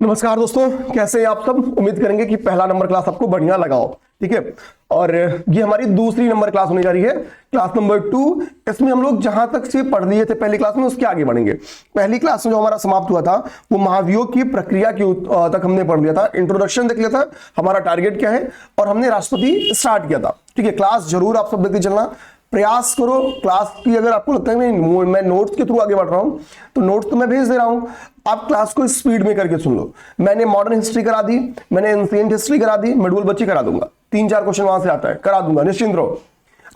नमस्कार दोस्तों, कैसे हैं आप सब। उम्मीद करेंगे कि पहला नंबर क्लास आपको बढ़िया लगा हो। ठीक है, और ये हमारी दूसरी नंबर क्लास होने जा रही है, क्लास नंबर 2। इसमें हम लोग जहां तक से पढ़ लिए थे पहली क्लास में उसके आगे बढ़ेंगे। पहली क्लास में जो हमारा समाप्त हुआ था वो महाभियोग की प्रक्रिया की तक हमने पढ़ लिया था। इंट्रोडक्शन देख लिया था, हमारा टारगेट क्या है, और हमने राष्ट्रपति स्टार्ट किया था। ठीक है, क्लास जरूर आप सब देखते चलना, प्रयास करो। क्लास की अगर आपको लगता है मैं नोट्स के थ्रू आगे बढ़ रहा हूं तो नोट्स तो मैं भेज दे रहा हूं, आप क्लास को स्पीड में करके सुन लो। मैंने मॉडर्न हिस्ट्री करा दी, मैंने एंशिएंट हिस्ट्री करा दी, मिडिवल बच्ची करा दूंगा, 3-4 क्वेश्चन वहां से आता है, करा दूंगा, निश्चिंत रहो।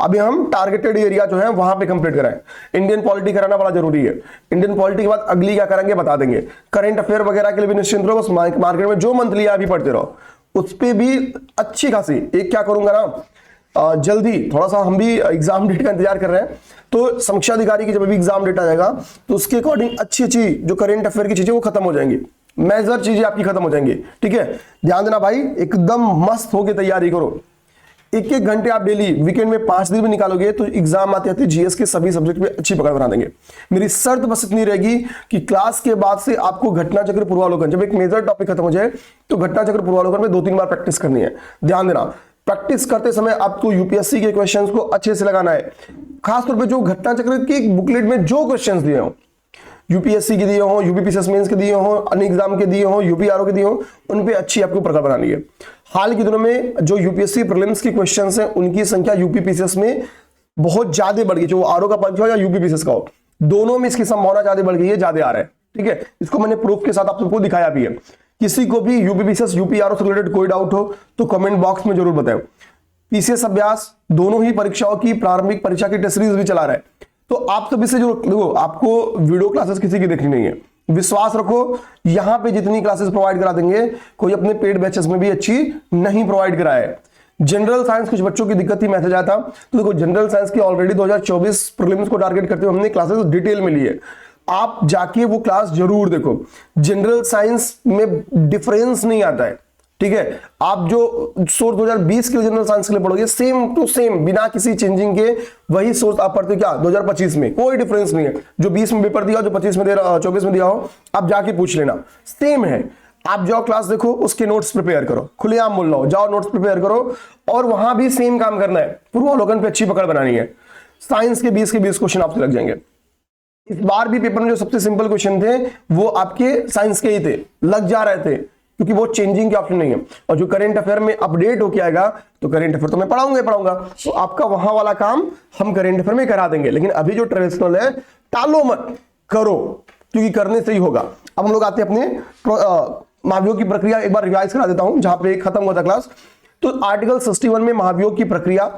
अभी हम टारगेटेड एरिया जो है वहां पे कंप्लीट कराएं। इंडियन पॉलिटी कराना बड़ा जरूरी है। इंडियन पॉलिटी के बाद अगली क्या करेंगे बता देंगे। करंट अफेयर वगैरह के लिए भी निश्चिंत रहो, बस मार्केट में जो मंथली अभी पढ़ते रहो, उस पर भी अच्छी खासी एक क्या करूंगा ना, जल्दी थोड़ा सा हम भी एग्जाम डेट का इंतजार कर रहे हैं, तो समीक्षा अधिकारी की जब भी एग्जाम डेट आ जाएगा तो उसके अकॉर्डिंग अच्छी अच्छी जो करंट अफेयर की चीजें वो खत्म हो जाएंगी, मेजर चीजें आपकी खत्म हो जाएंगी। ठीक है, ध्यान देना भाई, एकदम मस्त होकर तैयारी करो। 1-1 घंटे आप डेली, वीकेंड में 5 दिन भी निकालोगे तो एग्जाम आते आते जीएस के सभी सब्जेक्ट में अच्छी पकड़ बना देंगे। मेरी शर्त बस इतनी रहेगी कि क्लास के बाद से आपको घटना चक्र पूर्वावलोकन, जब एक मेजर टॉपिक खत्म हो जाए तो घटना चक्र पूर्वावलोकन में 2-3 बार प्रैक्टिस करनी है। ध्यान देना, प्रैक्टिस करते समय आपको यूपीएससी के क्वेश्चंस को अच्छे से लगाना है। खासतौर पे जो घटना चक्र की बुकलेट में जो क्वेश्चंस दिए हो, यूपीएससी के दिए हो, यूपीपीसीएस मेंस के दिए हो, अन्य एग्जाम के दिए हो, यूपीआरओ के दिए हो, उन पे अच्छी आपको पकड़ बनानी है। हाल के दिनों में जो यूपीएससी प्रीलिम्स के क्वेश्चंस हैं उनकी संख्या यूपीपीसीएस में बहुत ज्यादा बढ़ गई, जो आरओ का परीक्षा हो या यूपीपीसीएस का हो, दोनों में इसकी संभावना ज्यादा बढ़ गई है, ज्यादा आ रहा है। ठीक है, इसको मैंने प्रूफ के साथ आप सबको दिखाया भी है। किसी को भी यूपीपीसीएस यूपीआरओ से रिलेटेड कोई डाउट हो तो कमेंट बॉक्स में जरूर बताओ। पीसीएस अभ्यास दोनों ही परीक्षाओं की प्रारंभिक परीक्षा की टेस्ट सीरीज भी चला रहा है, तो आप सभी से जो देखो, आपको वीडियो क्लासेस किसी की देखनी नहीं है, विश्वास रखो, यहां पे जितनी क्लासेस प्रोवाइड करा देंगे कोई अपने पेड बैचेस में भी अच्छी नहीं प्रोवाइड कराए। जनरल साइंस कुछ बच्चों की दिक्कत थी, मैसेज आया था, तो देखो जनरल साइंस की ऑलरेडी 2024 प्रीलिम्स को टारगेट करते हुए हमने क्लासेस डिटेल में ली है, आप जाके वो क्लास जरूर देखो। जनरल साइंस में डिफरेंस नहीं आता है। ठीक है, आप जो सोर्स 2020 के जनरल साइंस के लिए पढ़ोगे सेम टू सेम बिना किसी चेंजिंग के वही सोर्स आप पढ़ते हो क्या 2025 में, कोई डिफरेंस नहीं है। जो 20 में पेपर दिया, जो 25 में 24 में दिया हो, आप जाके पूछ लेना, सेम है। आप जाओ क्लास देखो, उसके नोट्स प्रिपेयर करो, खुलेआम बोल रहा हूं, जाओ नोट्स प्रिपेयर करो, और वहां भी सेम काम करना है, पूर्वावलोकन पे अच्छी पकड़ बनानी है। साइंस के 20 क्वेश्चन आपसे लग जाएंगे। इस बार भी पेपर में जो सबसे सिंपल क्वेश्चन थे वो आपके साइंस के ही थे, लग जा रहे थे, क्योंकि वो चेंजिंग के ऑप्शन नहीं है। और जो करंट अफेयर में अपडेट होके आएगा तो करंट अफेयर तो मैं पढ़ाऊंगा, तो आपका वहां वाला काम हम करंट अफेयर में करा देंगे। लेकिन अभी जो ट्रेडिशनल है टालो मत, करो, क्योंकि करने से ही होगा। अब हम लोग आते हैं अपने महाभियोग की प्रक्रिया, एक बार रिवाइज करा देता हूं जहां पे खत्म हुआ था क्लास। तो आर्टिकल 61 में महाभियोग की प्रक्रिया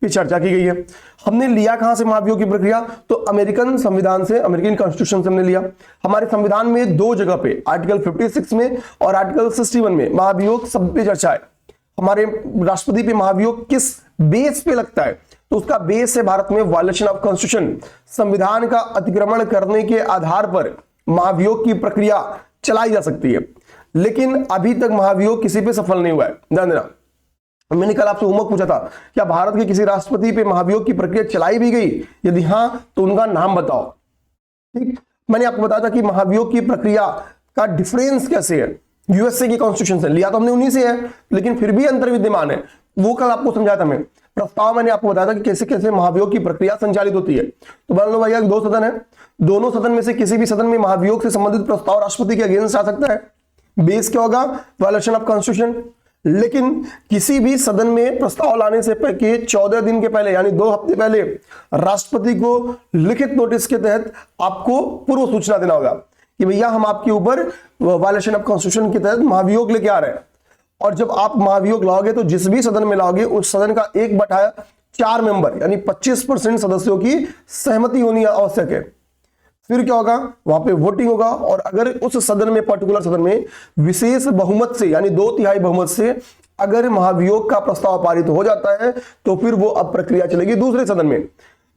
की चर्चा की गई है। हमने लिया कहां से महाभियोग की प्रक्रिया, तो अमेरिकन संविधान से, अमेरिकन कॉन्स्टिट्यूशन से हमने लिया। हमारे संविधान में 2 जगह पे, आर्टिकल 56 में और आर्टिकल 61 में महाभियोग सब पे चर्चा है। हमारे राष्ट्रपति पे महाभियोग किस बेस पे लगता है, तो उसका बेस है भारत में वायलेशन ऑफ कॉन्स्टिट्यूशन, संविधान का अतिक्रमण करने के आधार पर महाभियोग की प्रक्रिया चलाई जा सकती है। लेकिन अभी तक महाभियोग किसी पे सफल नहीं हुआ है। ध्यान देना, मैंने कल आपसे होमवर्क पूछा था, क्या भारत के किसी राष्ट्रपति पे महाभियोग की प्रक्रिया चलाई भी गई, यदि हां तो उनका नाम बताओ। ठीक, मैंने आपको बताया था कि महाभियोग की प्रक्रिया का डिफरेंस कैसे है यूएसए की कॉन्स्टिट्यूशन से, लिया तो हमने उन्हीं से है, लेकिन फिर भी अंतर विद्यमान है, वो कल आपको समझाया था। मैं प्रस्ताव मैंने आपको बताया था कि कैसे कैसे महाभियोग की प्रक्रिया संचालित होती है। तो मान लो भैया 2 सदन है, दोनों सदन में से किसी भी सदन में महाभियोग से संबंधित प्रस्ताव राष्ट्रपति के अगेंस्ट आ सकता है। बेस क्या होगा, वायलेशन ऑफ कॉन्स्टिट्यूशन। लेकिन किसी भी सदन में प्रस्ताव लाने से पहले 14 दिन के पहले, यानी 2 हफ्ते पहले, राष्ट्रपति को लिखित नोटिस के तहत आपको पूर्व सूचना देना होगा कि भैया हम आपके ऊपर वायलेशन ऑफ कॉन्स्टिट्यूशन के तहत महाभियोग लेके आ रहे हैं। और जब आप महाभियोग लाओगे तो जिस भी सदन में लाओगे उस सदन का 1/4 मेंबर यानी 25% सदस्यों की सहमति होनी आवश्यक है। फिर क्या होगा, वहां पे वोटिंग होगा, और अगर उस सदन में, पर्टिकुलर सदन में विशेष बहुमत से यानी 2/3 बहुमत से अगर महाभियोग का प्रस्ताव पारित हो जाता है तो फिर वो अब प्रक्रिया चलेगी दूसरे सदन में।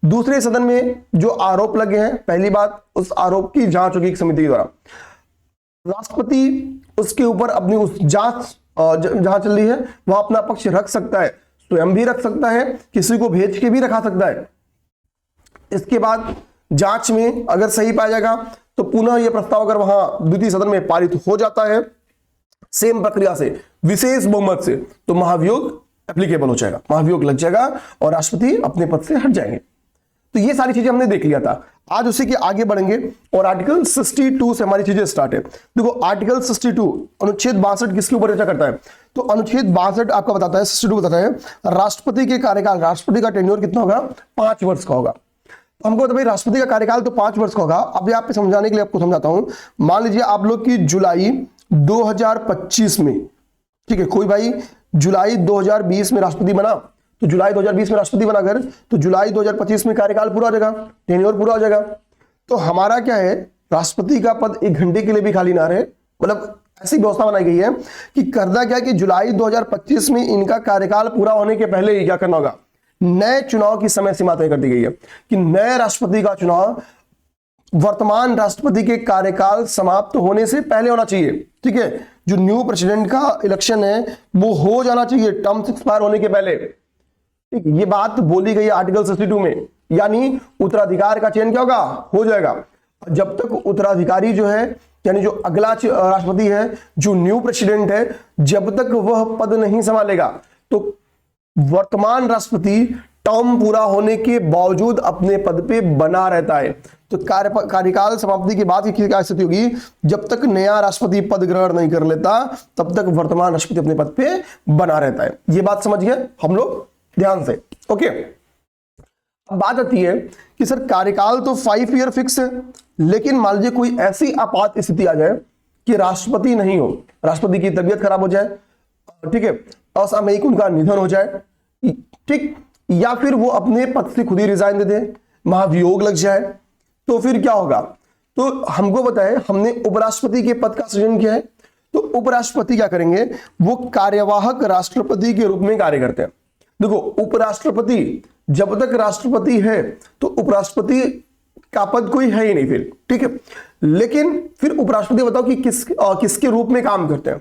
दूसरे सदन में जो आरोप लगे हैं, पहली बात, उस आरोप की जांच होगी एक समिति द्वारा। राष्ट्रपति उसके ऊपर अपनी उस जांच जहां चल रही है वहां अपना पक्ष रख सकता है, स्वयं भी रख सकता है, किसी को भेज के भी रखा सकता है। इसके बाद जांच में अगर सही पाया जाएगा तो पुनः यह प्रस्ताव अगर वहां द्वितीय सदन में पारित हो जाता है सेम प्रक्रिया से, विशेष बहुमत से, तो महाभियोग एप्लीकेबल हो जाएगा, महाभियोग लग जाएगा और राष्ट्रपति अपने पद से हट जाएंगे। तो ये सारी चीजें हमने देख लिया था। आज उसी के आगे बढ़ेंगे और आर्टिकल 62 से हमारी चीजें स्टार्ट है। देखो आर्टिकल 62 अनुच्छेद 62 किसके ऊपर चर्चा करता है? तो अनुच्छेद 62 आपको बताता है, 62 बताता है राष्ट्रपति के कार्यकाल, राष्ट्रपति का टेन्योर कितना होगा? 5 वर्ष का होगा। तो हमको भाई राष्ट्रपति का कार्यकाल तो 5 वर्ष का होगा। अब आप समझाने के लिए आपको समझाता हूं। मान लीजिए आप लोग की जुलाई 2025 में, ठीक है, कोई भाई जुलाई 2020 में राष्ट्रपति बना, तो जुलाई 2020 में राष्ट्रपति बना कर तो जुलाई 2025 में कार्यकाल पूरा हो जाएगा, टेन्योर पूरा हो जाएगा। तो हमारा क्या है, राष्ट्रपति का पद 1 घंटे के लिए भी खाली ना रहे, मतलब ऐसी व्यवस्था बनाई गई है कि करना क्या कि जुलाई 2025 में इनका कार्यकाल पूरा होने के पहले ही क्या करना होगा, नए चुनाव की समय सीमा तय कर दी गई है कि नए राष्ट्रपति का चुनाव वर्तमान राष्ट्रपति के कार्यकाल समाप्त होने से पहले होना चाहिए। ठीक है, जो न्यू प्रेसिडेंट का इलेक्शन है वो हो जाना चाहिए टर्म एक्सपायर होने के पहले। ठीक, ये बात बोली गई है आर्टिकल 62 में, यानी उत्तराधिकार का चयन क्या होगा, हो जाएगा। जब तक उत्तराधिकारी जो है, यानी जो अगला राष्ट्रपति है, जो न्यू प्रेसिडेंट है, जब तक वह पद नहीं संभालेगा तो वर्तमान राष्ट्रपति टर्म पूरा होने के बावजूद अपने पद पे बना रहता है। तो कार्यकाल समाप्ति के बाद की क्या स्थिति होगी, जब तक नया राष्ट्रपति पद ग्रहण नहीं कर लेता तब तक वर्तमान राष्ट्रपति अपने पद पे बना रहता है। ये बात समझ गए हम लोग ध्यान से? ओके, अब बात आती है कि सर कार्यकाल तो 5 ईयर फिक्स है, लेकिन मान लीजिए कोई ऐसी आपात स्थिति आ जाए कि राष्ट्रपति नहीं हो, राष्ट्रपति की तबीयत खराब हो जाए, ठीक है, असामयिक उनका निधन हो जाए, ठीक, या फिर वो अपने पद से खुद ही रिजाइन दे दे, महाभियोग लग जाए, तो फिर क्या होगा? तो हमको बताए, हमने उपराष्ट्रपति के पद का सृजन किया है। तो उपराष्ट्रपति क्या करेंगे, वो कार्यवाहक राष्ट्रपति के रूप में कार्य करते हैं। देखो उपराष्ट्रपति जब तक राष्ट्रपति है तो उपराष्ट्रपति का पद कोई है ही नहीं फिर, ठीक है, लेकिन फिर उपराष्ट्रपति बताओ कि किसके रूप में काम करते हैं?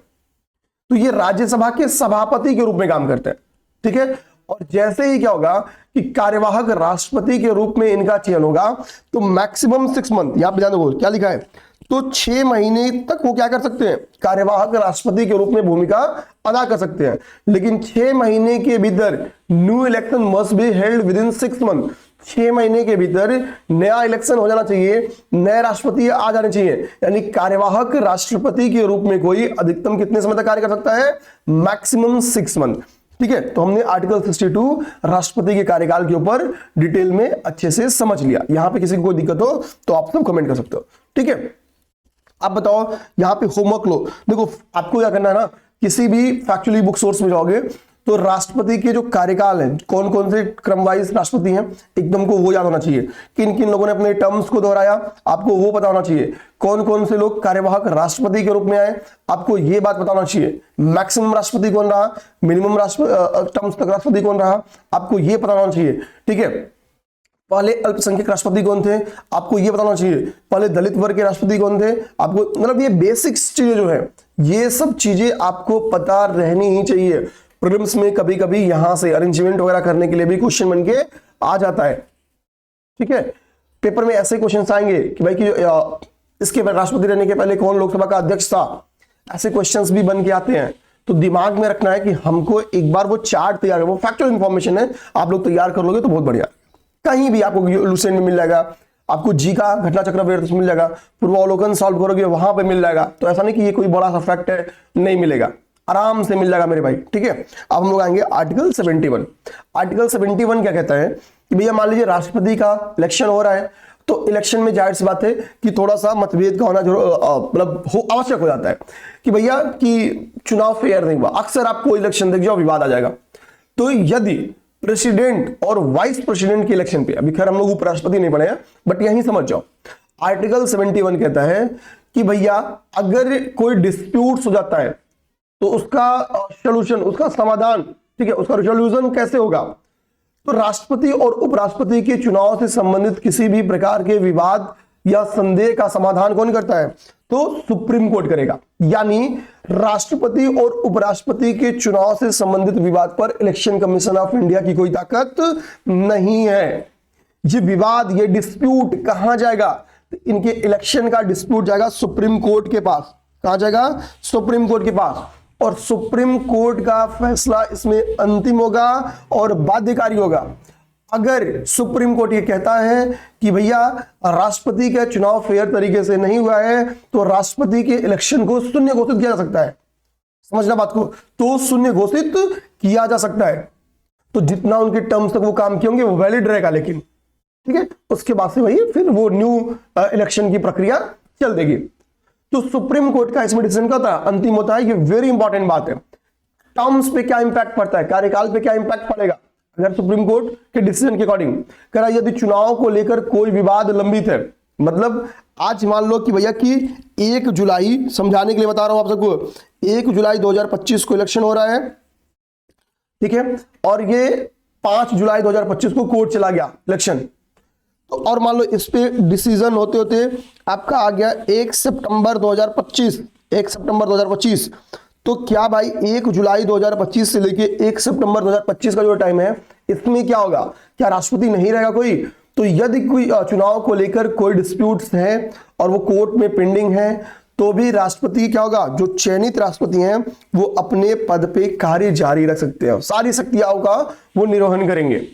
तो ये राज्यसभा के सभापति के रूप में काम करते हैं। ठीक है, और जैसे ही क्या होगा कि कार्यवाहक राष्ट्रपति के रूप में इनका चयन होगा तो मैक्सिमम 6 मंथ, यहां पे ध्यान दो क्या लिखा है, तो 6 महीने तक वो क्या कर सकते हैं, कार्यवाहक राष्ट्रपति के रूप में भूमिका अदा कर सकते हैं। लेकिन 6 महीने के भीतर new election must be held with in 6 month. 6 महीने के भीतर नया इलेक्शन हो जाना चाहिए, नए राष्ट्रपति आ जाने चाहिए। यानी कार्यवाहक राष्ट्रपति के रूप में कोई अधिकतम कितने समय तक कार्य कर सकता है, मैक्सिमम 6 मंथ। ठीक है, तो हमने आर्टिकल 62 राष्ट्रपति के कार्यकाल के ऊपर डिटेल में अच्छे से समझ लिया। यहां पे किसी को कोई दिक्कत हो तो आप सब कमेंट कर सकते हो। ठीक है, आप बताओ यहाँ पे होमवर्क लो। देखो आपको क्या करना है ना, किसी भी फैक्चुअली बुक सोर्स में जाओगे तो राष्ट्रपति के जो कार्यकाल हैं, कौन कौन से क्रम वाइज राष्ट्रपति हैं, एकदम को वो याद होना चाहिए। किन किन लोगों ने अपने टर्म्स को दोहराया, आपको वो पता होना चाहिए। कौन कौन से लोग कार्यवाहक राष्ट्रपति के रूप में आए, आपको ये बात बताना चाहिए। मैक्सिमम राष्ट्रपति कौन रहा, मिनिमम टर्म्स तक राष्ट्रपति कौन रहा, आपको ये पता होना चाहिए। ठीक है, पहले अल्पसंख्यक राष्ट्रपति कौन थे, आपको ये बताना चाहिए। पहले दलित वर्ग के राष्ट्रपति कौन थे, आपको, मतलब ये बेसिक्स चीजें जो है, ये सब चीजें आपको पता रहनी ही चाहिए। प्रीलिम्स में कभी कभी यहां से अरेंजमेंट वगैरह करने के लिए भी क्वेश्चन बन के आ जाता है। ठीक है, पेपर में ऐसे क्वेश्चन आएंगे कि भाई कि इसके राष्ट्रपति रहने के पहले कौन लोकसभा का अध्यक्ष था, ऐसे क्वेश्चंस भी बन के आते हैं। तो दिमाग में रखना है कि हमको एक बार वो चार्ट तैयार, वो फैक्चुअल इंफॉर्मेशन है, आप लोग तैयार कर लोगे तो बहुत बढ़िया। कहीं भी आपको लुसेंट में मिल जाएगा, आपको जी का घटना चक्र व्यर्थ मिल जाएगा, पूर्वावलोकन सॉल्व करोगे वहां पे मिल जाएगा। तो ऐसा नहीं कि ये कोई बड़ा सा फैक्ट है, नहीं मिलेगा, आराम से मिल जाएगा मेरे भाई। ठीक है, अब हम लोग आएंगे आर्टिकल 71। आर्टिकल 71 क्या कहता है कि भैया मान लीजिए राष्ट्रपति का इलेक्शन हो रहा है, तो इलेक्शन में जाहिर सी बात है कि थोड़ा सा मतभेद का होना मतलब आवश्यक हो जाता है कि भैया कि चुनाव फेयर नहीं हुआ। अक्सर आपको इलेक्शन देख जाओ विवाद आ जाएगा। तो यदि प्रेसिडेंट और वाइस प्रेसिडेंट के इलेक्शन पे, अभी खैर हम लोग उपराष्ट्रपति नहीं बने हैं, बट यही समझ जाओ, आर्टिकल 71 कहता है कि भैया अगर कोई डिस्प्यूट हो जाता है तो उसका सॉल्यूशन, उसका समाधान, ठीक है, उसका रिजोल्यूशन कैसे होगा? तो राष्ट्रपति और उपराष्ट्रपति के चुनाव से संबंधित किसी भी प्रकार के विवाद या संदेह का समाधान कौन करता है? तो सुप्रीम कोर्ट करेगा। यानी राष्ट्रपति और उपराष्ट्रपति के चुनाव से संबंधित विवाद पर इलेक्शन कमीशन ऑफ इंडिया की कोई ताकत नहीं है। ये विवाद, ये डिस्प्यूट कहां जाएगा? तो इनके इलेक्शन का डिस्प्यूट जाएगा सुप्रीम कोर्ट के पास। कहां जाएगा? सुप्रीम कोर्ट के पास। और सुप्रीम कोर्ट का फैसला इसमें अंतिम होगा और बाध्यकारी होगा। अगर सुप्रीम कोर्ट ये कहता है कि भैया राष्ट्रपति का चुनाव फेयर तरीके से नहीं हुआ है, तो राष्ट्रपति के इलेक्शन को शून्य घोषित किया जा सकता है। समझना बात को, तो शून्य घोषित किया जा सकता है। तो जितना उनके टर्म्स तक वो काम किए होंगे वो वैलिड रहेगा, लेकिन ठीक है, उसके बाद से वही फिर वो न्यू इलेक्शन की प्रक्रिया चल देगी। तो सुप्रीम कोर्ट का इसमें डिसीजन क्या होता है? अंतिम होता है। ये वेरी इंपॉर्टेंट बात है। टर्म्स पे क्या इंपैक्ट पड़ता है, कार्यकाल पे क्या इंपैक्ट पड़ेगा अगर सुप्रीम कोर्ट के डिसीजन के अकॉर्डिंग करा। यदि चुनाव को लेकर कोई विवाद लंबित है, मतलब आज मान लो कि भैया कि 1 जुलाई, समझाने के लिए बता रहा हूं आप सबको, 1 जुलाई 2025 को इलेक्शन हो रहा है, ठीक है, और ये 5 जुलाई 2025 को कोर्ट चला गया इलेक्शन। तो और मान लो इस पे डिसीजन होते होते आपका आ गया 1 सितंबर 2025, 1 सितंबर 2025। तो क्या भाई 1 जुलाई 2025 से लेके 1 सितंबर 2025 का जो टाइम है, इसमें क्या होगा? क्या राष्ट्रपति नहीं रहेगा कोई? तो यदि कोई चुनाव को लेकर कोई डिस्प्यूट्स हैं और वो कोर्ट में पेंडिंग है, तो भी राष्ट्रपति क्या होगा? जो चयनित राष्ट्रपति हैं वो अपने पद पे कार्य जारी रख सकते हैं, सारी शक्तियां का वो निर्वहन करेंगे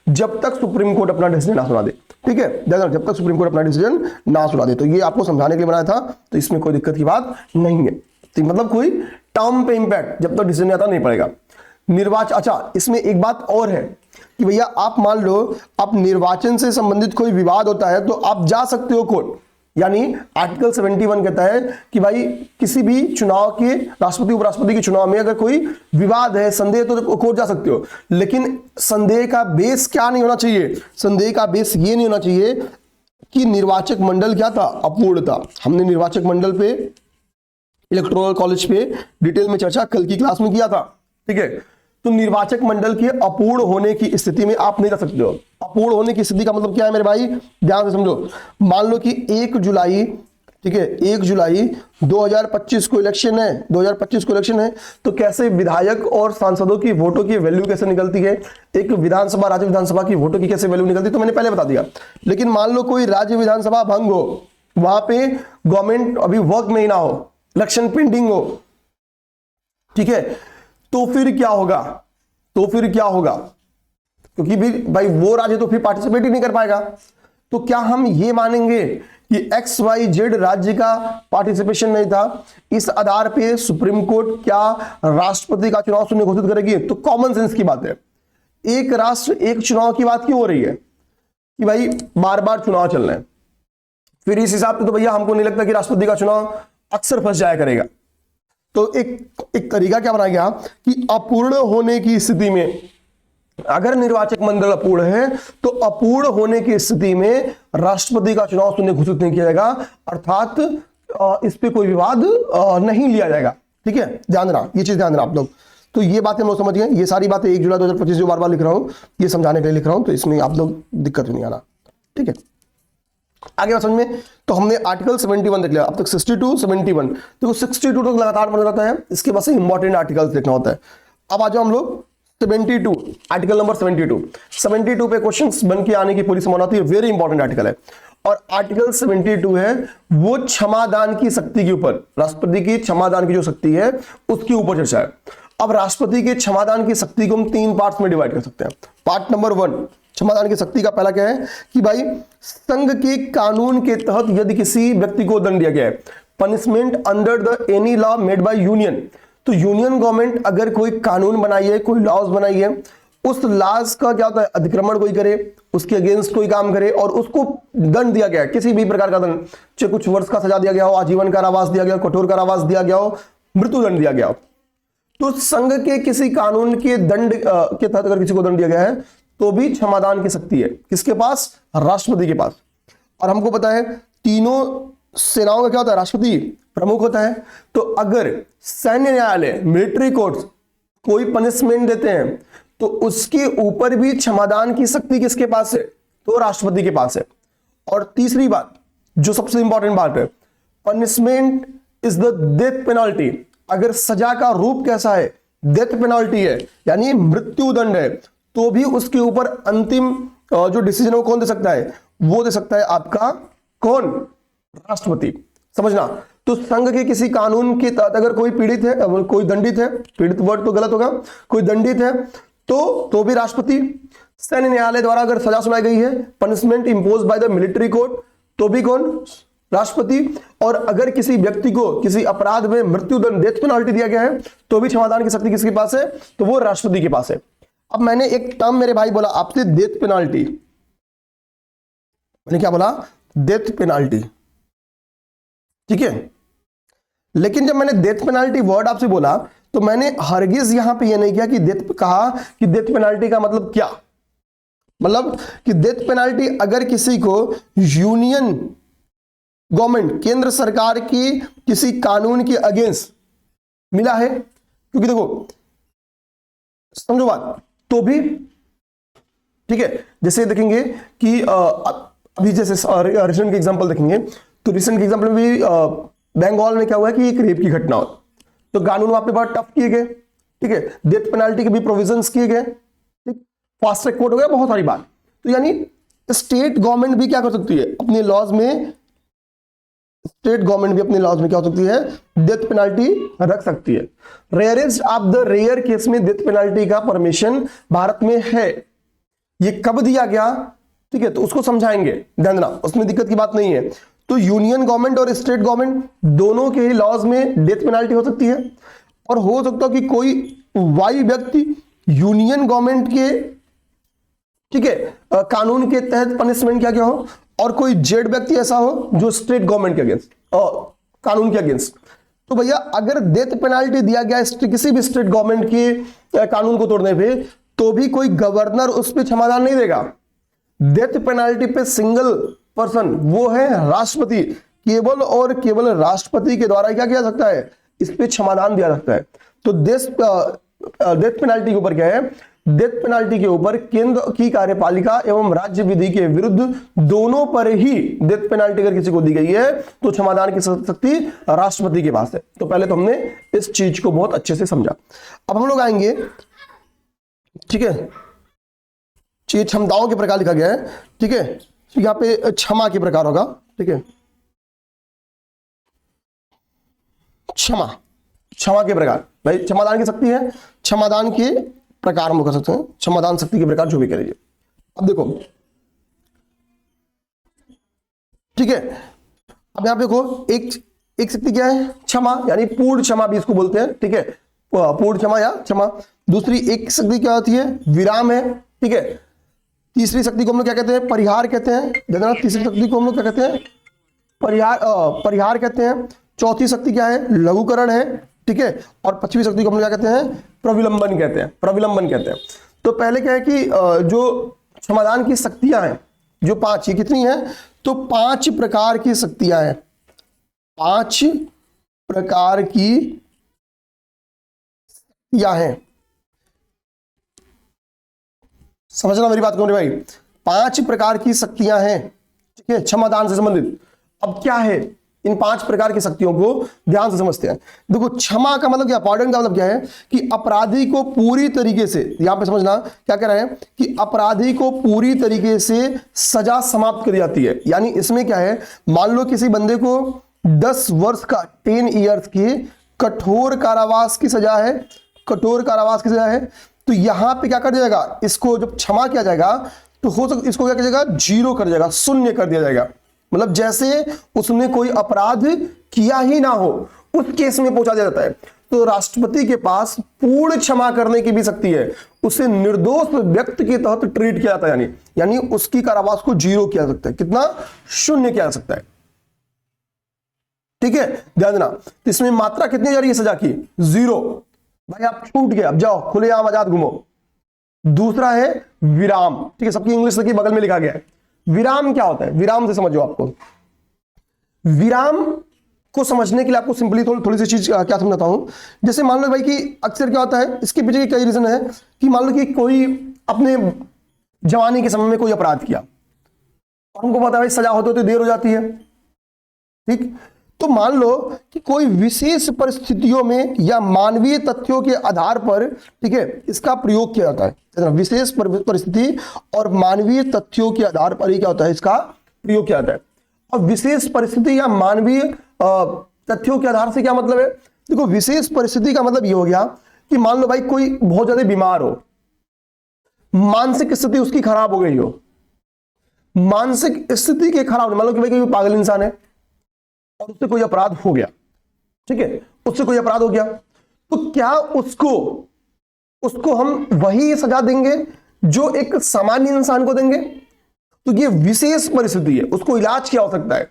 जब तक सुप्रीम कोर्ट अपना डिसीजन ना सुना दे। ठीक है, जब तक सुप्रीम कोर्ट अपना डिसीजन ना सुना दे। तो ये आपको समझाने के लिए बनाया था, तो इसमें कोई दिक्कत की बात नहीं है। तो मतलब कोई टर्म पे इंपैक्ट जब तक डिसीजन आता नहीं पड़ेगा। निर्वाचन, अच्छा इसमें एक बात और है कि भैया आप मान लो आप निर्वाचन से संबंधित कोई विवाद होता है तो आप जा सकते हो कोर्ट। यानी आर्टिकल 71 कहता है कि भाई किसी भी चुनाव के, राष्ट्रपति उपराष्ट्रपति के चुनाव में अगर कोई विवाद है, संदेह, तो कोर्ट जा सकते हो। लेकिन संदेह का बेस क्या नहीं होना चाहिए? संदेह का बेस ये नहीं होना चाहिए कि निर्वाचक मंडल क्या था? अपूर्ण था। हमने निर्वाचक मंडल पे, इलेक्टोरल कॉलेज पे डिटेल में चर्चा कल की क्लास में किया था। ठीक है, तो निर्वाचक मंडल के अपूर्ण होने की स्थिति में आप नहीं जा सकते हो। अपूर्ण होने की स्थिति का मतलब क्या है मेरे भाई, ध्यान से समझो। मान लो कि 1 जुलाई, ठीक है, 1 जुलाई 2025 को इलेक्शन है, 2025 को इलेक्शन है, तो कैसे विधायक और सांसदों की वोटों की वैल्यू कैसे निकलती है, एक विधानसभा, राज्य विधानसभा की वोटों की कैसे वैल्यू निकलती है, तो मैंने पहले बता दिया। लेकिन मान लो कोई राज्य विधानसभा भंग हो, वहां पे गवर्नमेंट अभी वर्क में ही ना हो, इलेक्शन पेंडिंग हो, ठीक है, तो फिर क्या होगा? तो फिर क्या होगा? क्योंकि भी भाई वो राज्य तो फिर पार्टिसिपेट ही नहीं कर पाएगा। तो क्या हम ये मानेंगे कि XYZ राज्य का पार्टिसिपेशन नहीं था, इस आधार पे सुप्रीम कोर्ट क्या राष्ट्रपति का चुनाव शून्य घोषित करेगी? तो कॉमन सेंस की बात है। एक राष्ट्र एक चुनाव की बात क्यों हो रही है कि भाई बार बार चुनाव चल रहे हैं? फिर इस हिसाब से तो भैया हमको नहीं लगता कि राष्ट्रपति का चुनाव अक्सर फंस जाया करेगा। तो एक तरीका क्या बनाया गया कि अपूर्ण होने की स्थिति में, अगर निर्वाचक मंडल अपूर्ण है तो अपूर्ण होने की स्थिति में राष्ट्रपति का चुनाव शून्य घोषित नहीं किया जाएगा, अर्थात इस पे कोई विवाद नहीं लिया जाएगा। ठीक है, ध्यान रहा, ये चीज ध्यान रहा आप लोग। तो ये बातें हम लोग समझ गए। ये सारी बातें 1 जुलाई 2025 जो बार बार लिख रहा हूं, ये समझाने के लिए लिख रहा हूं, तो इसमें आप लोग दिक्कत नहीं आना। ठीक है, आगे बात समझ में। तो हमने आर्टिकल 71 देख लिया, अब तक 62, 71। तो 62 तक लगातार पढ़ रहता है, इसके बाद से इंपॉर्टेंट आर्टिकल्स देखना होता है। अब आ जाओ हम लोग 72, आर्टिकल नंबर 72 पे क्वेश्चंस बन के आने की पूरी संभावना होती है। वेरी इंपॉर्टेंट आर्टिकल है। और आर्टिकल 72 है वो क्षमादान की शक्ति के ऊपर, राष्ट्रपति की क्षमादान की जो शक्ति है उसके ऊपर चर्चा है। अब राष्ट्रपति के क्षमादान की शक्ति को हम 3 पार्ट्स में डिवाइड कर सकते हैं। पार्ट नंबर 1, क्षमादान की शक्ति का पहला क्या है कि भाई संघ के कानून के तहत यदि किसी व्यक्ति को दंड दिया गया है, punishment under the any law made by union, तो यूनियन गवर्नमेंट अगर कोई कानून बनाई है, कोई लॉज बनाई है, उस लॉज का क्या होता है, अतिक्रमण कोई करे, उसके अगेंस्ट कोई काम करे और उसको दंड दिया गया है, किसी भी प्रकार का दंड, चाहे कुछ वर्ष का सजा दिया गया हो, आजीवन कारावास दिया गया हो, कठोर कारावास दिया गया हो, मृत्युदंड दिया गया हो, तो संघ के किसी कानून के दंड के तहत अगर किसी को दंड दिया गया है तो भी क्षमादान की शक्ति है किसके पास? राष्ट्रपति के पास। और हमको पता है तीनों सेनाओं का क्या होता है, राष्ट्रपति प्रमुख होता है। तो अगर सैन्य न्यायालय, मिलिट्री कोर्ट्स कोई पनिशमेंट देते हैं तो उसके ऊपर भी क्षमादान की शक्ति किसके पास है? तो राष्ट्रपति के पास है। और तीसरी बात जो सबसे इंपॉर्टेंट बात है, punishment is the death penalty. अगर सजा का रूप कैसा है, डेथ पेनल्टी है यानी मृत्युदंड है, तो भी उसके ऊपर अंतिम जो डिसीजन है वो कौन दे सकता है? वो दे सकता है आपका कौन? राष्ट्रपति। समझना, तो संघ के किसी कानून के तहत अगर कोई पीड़ित है, कोई दंडित है, पीड़ित वर्ड तो गलत होगा, कोई दंडित है तो भी राष्ट्रपति। सैन्य न्यायालय द्वारा अगर सजा सुनाई गई है, punishment impose by the military court, तो भी कौन? राष्ट्रपति। और अगर किसी व्यक्ति को किसी अपराध में मृत्युदंड, डेथ पेनाल्टी दिया गया है, तो भी क्षमादान की शक्ति किसके पास है? तो वो राष्ट्रपति के पास है। अब मैंने एक टर्म मेरे भाई बोला आपसे, डेथ पेनाल्टी। मैंने क्या बोला? डेथ पेनाल्टी, ठीक है। लेकिन जब मैंने डेथ पेनाल्टी वर्ड आपसे बोला तो मैंने हरगिज यहां पे ये नहीं किया कि डेथ पेनाल्टी का मतलब क्या, मतलब कि डेथ पेनाल्टी अगर किसी को यूनियन गवर्नमेंट, केंद्र सरकार की किसी कानून के अगेंस्ट मिला है, क्योंकि देखो समझो बात, तो भी ठीक है। जैसे देखेंगे कि अभी जैसे रिसेंट के एग्जांपल देखेंगे, तो रिसेंट के एग्जांपल में भी बंगाल में क्या हुआ है कि एक रेप की घटना हो, तो कानून वहां पे बहुत टफ किए गए, ठीक है। डेथ पेनाल्टी के भी प्रोविजंस किए गए, ठीक। फास्ट ट्रैक कोर्ट हो गया, बहुत सारी बात। तो यानी स्टेट गवर्नमेंट भी क्या कर सकती है अपने लॉज में, स्टेट गवर्नमेंट भी अपने लॉज में क्या हो सकती है? डेथ पेनाल्टी रख सकती है। Rarest of the rare case में डेथ पेनाल्टी का परमिशन भारत में है। ये कब दिया गया, ठीक है, तो उसको समझाएंगे, ध्यान देना, उसमें दिक्कत की बात नहीं है। तो यूनियन गवर्नमेंट और स्टेट गवर्नमेंट दोनों के ही लॉज में डेथ पेनाल्टी हो सकती है। और हो सकता है कि कोई वाई व्यक्ति यूनियन गवर्नमेंट के, ठीक है, कानून के तहत पनिशमेंट क्या क्या हो, और कोई जेड व्यक्ति ऐसा हो जो स्टेट गवर्नमेंट के अगेंस्ट, कानून के अगेंस्ट। तो भैया अगर डेथ पेनाल्टी दिया गया किसी भी स्टेट गवर्नमेंट के कानून को तोड़ने पे, तो भी कोई गवर्नर उस पर क्षमादान नहीं देगा। डेथ पेनाल्टी पे सिंगल पर्सन, वो है राष्ट्रपति, केवल और केवल राष्ट्रपति के द्वारा क्या किया सकता है? इस पे क्षमादान दिया सकता है। तो डेथ पेनाल्टी के ऊपर क्या है? डेथ पेनाल्टी के ऊपर केंद्र की कार्यपालिका एवं राज्य विधि के विरुद्ध दोनों पर ही डेथ पेनाल्टी अगर किसी को दी गई है तो क्षमादान की शक्ति राष्ट्रपति के पास है। तो पहले तो हमने इस चीज को बहुत अच्छे से समझा। अब हम लोग आएंगे, ठीक है, ये क्षमताओं के प्रकार लिखा गया है, ठीक है। तो यहां पे क्षमा के प्रकार होगा, ठीक है, क्षमा के प्रकार। भाई क्षमादान की शक्ति है, क्षमादान के प्रकार हम कर सकते हैं, क्षमादान शक्ति के प्रकार जो भी करेंगे। अब देखो, ठीक है, अब यहां पे देखो एक शक्ति क्या है? क्षमा, यानी पूर्ण क्षमा भी इसको बोलते हैं, ठीक है, पूर्ण क्षमा या क्षमा। दूसरी एक शक्ति क्या होती है? विराम है, ठीक है। तीसरी शक्ति को हम लोग क्या कहते हैं? परिहार कहते हैं। तीसरी शक्ति को हम लोग क्या कहते हैं? परिहार कहते हैं। चौथी शक्ति क्या है? लघुकरण है, ठीक है। और पांचवी शक्ति को हम लोग क्या कहते हैं? प्रविलंबन कहते हैं, प्रविलंबन कहते हैं। तो पहले क्या है कि जो क्षमादान की शक्तियां हैं, जो 5, ये कितनी है? तो 5 प्रकार की शक्तियां हैं, 5 प्रकार की शक्तियां हैं। समझना मेरी बात को भाई, 5 प्रकार की शक्तियां हैं, ठीक है, क्षमादान से संबंधित। अब क्या है? इन 5 प्रकार की शक्तियों को ध्यान से समझते हैं। देखो, क्षमा का मतलब क्या, पार्डन का मतलब क्या है? कि अपराधी को पूरी तरीके से, यहां पे समझना क्या कह रहे हैं कि अपराधी को पूरी तरीके से सजा समाप्त कर जाती है। यानी इसमें क्या है, मान लो किसी बंदे को 10 वर्ष का 10 ईयर्स की कठोर कारावास की सजा है, कठोर कारावास की सजा है। तो यहां पे क्या कर दिया जाएगा, इसको जब क्षमा किया जाएगा तो हो सकता इसको क्या किया जाएगा, 0 कर दिया जाएगा, शून्य कर दिया जाएगा। मतलब जैसे उसने कोई अपराध किया ही ना हो, उस केस में पहुंचा दिया जाता है। तो राष्ट्रपति के पास पूर्ण क्षमा करने की भी शक्ति है, उसे निर्दोष व्यक्ति के तहत ट्रीट किया जाता है, यानी उसकी कारावास को 0 किया जा सकता है। कितना? शून्य किया जा सकता है, ठीक है, ध्यान देना। तो इसमें मात्रा कितनी जा रही है सजा की? 0। भाई आप छूट गए, अब जाओ खुलेआम आजाद घूमो। दूसरा है विराम, ठीक है, सबकी इंग्लिश की बगल में लिखा गया है। विराम क्या होता है? विराम से समझो। आपको विराम को समझने के लिए आपको सिंपली थोड़ी सी चीज क्या समझाता हूं। जैसे मान लो भाई कि अक्सर क्या होता है, इसके पीछे कई रीजन है कि मान लो कि कोई अपने जवानी के समय में कोई अपराध किया और हमको पता है सजा होते होते देर हो जाती है, ठीक। तो मान लो कि कोई विशेष परिस्थितियों में या मानवीय तथ्यों के आधार पर, ठीक है, इसका प्रयोग किया जाता है। विशेष परिस्थिति और मानवीय तथ्यों के आधार पर ही क्या होता है, इसका प्रयोग किया जाता है। और विशेष परिस्थिति या मानवीय तथ्यों के आधार से क्या मतलब है? देखो, विशेष परिस्थिति का मतलब ये हो गया कि मान लो भाई कोई बहुत ज्यादा बीमार हो, मानसिक स्थिति उसकी खराब हो गई हो, मानसिक स्थिति के खराब होने, मान लो कि भाई कोई पागल इंसान है और उससे कोई अपराध हो गया, ठीक है, उससे कोई अपराध हो गया, तो क्या उसको हम वही सजा देंगे जो एक सामान्य इंसान को देंगे? तो ये विशेष परिस्थिति है, उसको इलाज क्या हो सकता है?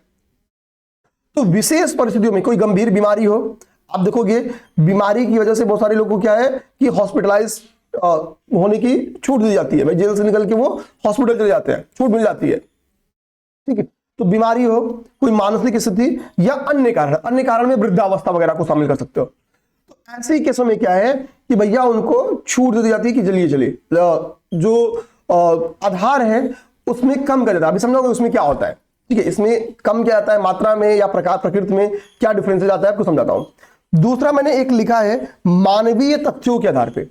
तो विशेष परिस्थितियों में कोई गंभीर बीमारी हो, आप देखोगे बीमारी की वजह से बहुत सारे लोगों को क्या है कि हॉस्पिटलाइज होने की छूट दी जाती है, भाई जेल से निकल के वो हॉस्पिटल चले जाते हैं, छूट मिल जाती है, ठीक है। तो बीमारी हो, कोई मानसिक स्थिति या अन्य कारण में वृद्धावस्था वगैरह को शामिल कर सकते हो। तो ऐसे ही केसों में क्या है कि भैया उनको छूट दी जाती है कि चलिए जो आधार है उसमें कम कर देता है। अभी समझोगे उसमें क्या होता है, ठीक है, इसमें कम क्या आता है, मात्रा में या प्रकार प्रकृति में क्या डिफरेंस आता है आपको समझाता हूं। दूसरा मैंने एक लिखा है मानवीय तथ्यों के आधार पे।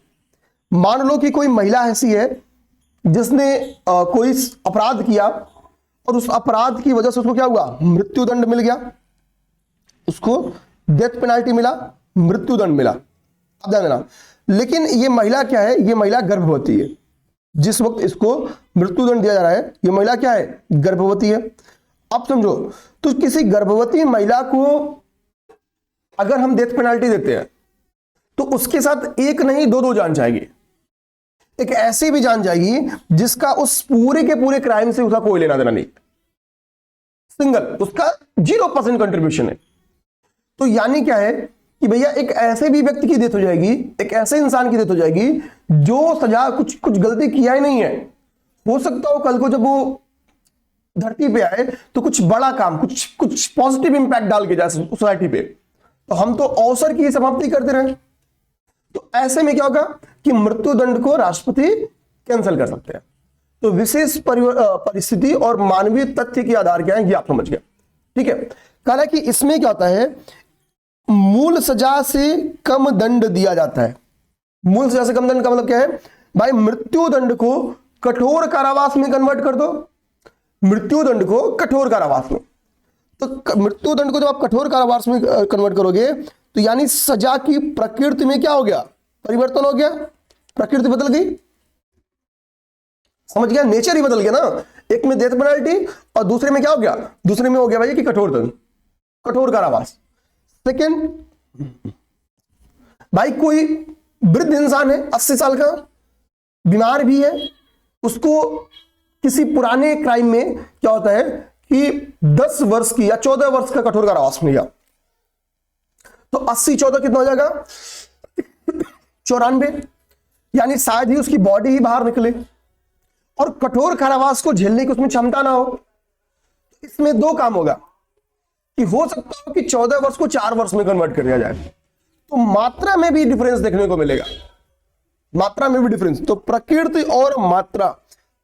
मान लो कि कोई महिला ऐसी है जिसने कोई अपराध किया और उस अपराध की वजह से उसको क्या हुआ, मृत्युदंड मिल गया, उसको डेथ पेनाल्टी मिला, मृत्युदंड मिला। अब ध्यान देना, लेकिन ये महिला क्या है, ये महिला गर्भवती है। जिस वक्त इसको मृत्युदंड दिया जा रहा है ये महिला क्या है, गर्भवती है। अब समझो, तो किसी गर्भवती महिला को अगर हम डेथ पेनाल्टी देते हैं तो उसके साथ एक नहीं दो जान जाएगी। एक ऐसी भी जान जाएगी जिसका उस पूरे के पूरे क्राइम से उसका कोई लेना देना नहीं, सिंगल, उसका 0% कंट्रीब्यूशन है। तो यानी क्या है कि भैया एक ऐसे भी व्यक्ति की डेथ हो जाएगी, एक ऐसे इंसान की डेथ हो जाएगी जो सजा कुछ गलती किया ही नहीं है। हो सकता हो कल को जब वो धरती पे आए तो कुछ बड़ा काम, कुछ पॉजिटिव इंपैक्ट डाल के जाए सोसाइटी पे, तो हम तो अवसर की समाप्ति करते रहे। तो ऐसे में क्या होगा कि मृत्युदंड को राष्ट्रपति कैंसिल कर सकते हैं। तो विशेष परिस्थिति और मानवीय तथ्य के आधार क्या है ये आप समझ गए, ठीक है। कहा कि इसमें क्या होता है, मूल सजा से कम दंड दिया जाता है। मूल सजा से कम दंड का मतलब क्या है भाई, मृत्युदंड को कठोर कारावास में कन्वर्ट कर दो, मृत्युदंड को कठोर कारावास में। तो मृत्युदंड को जब आप कठोर कारावास में कन्वर्ट करोगे तो यानी सजा की प्रकृति में क्या हो गया, परिवर्तन हो गया, प्रकृति बदल गई, समझ गया, नेचर ही बदल गया ना। एक में डेथ पेनल्टी और दूसरे में क्या हो गया, दूसरे में हो गया भाई कि कठोर दंड, कठोर कारावास। सेकेंड, भाई कोई वृद्ध इंसान है 80 साल का, बीमार भी है, उसको किसी पुराने क्राइम में क्या होता है कि 10 वर्ष की या 14 वर्ष का कठोर कारावास मिल गया, तो 80 14 कितना हो जाएगा, 94, यानी शायद ही उसकी बॉडी ही बाहर निकले और कठोर कारावास को झेलने की उसमें क्षमता ना हो। इसमें दो काम होगा कि हो सकता हो कि 14 वर्ष को 4 वर्ष में कन्वर्ट कर दिया जाए, तो मात्रा में भी डिफरेंस देखने को मिलेगा, मात्रा में भी डिफरेंस। तो प्रकृति और मात्रा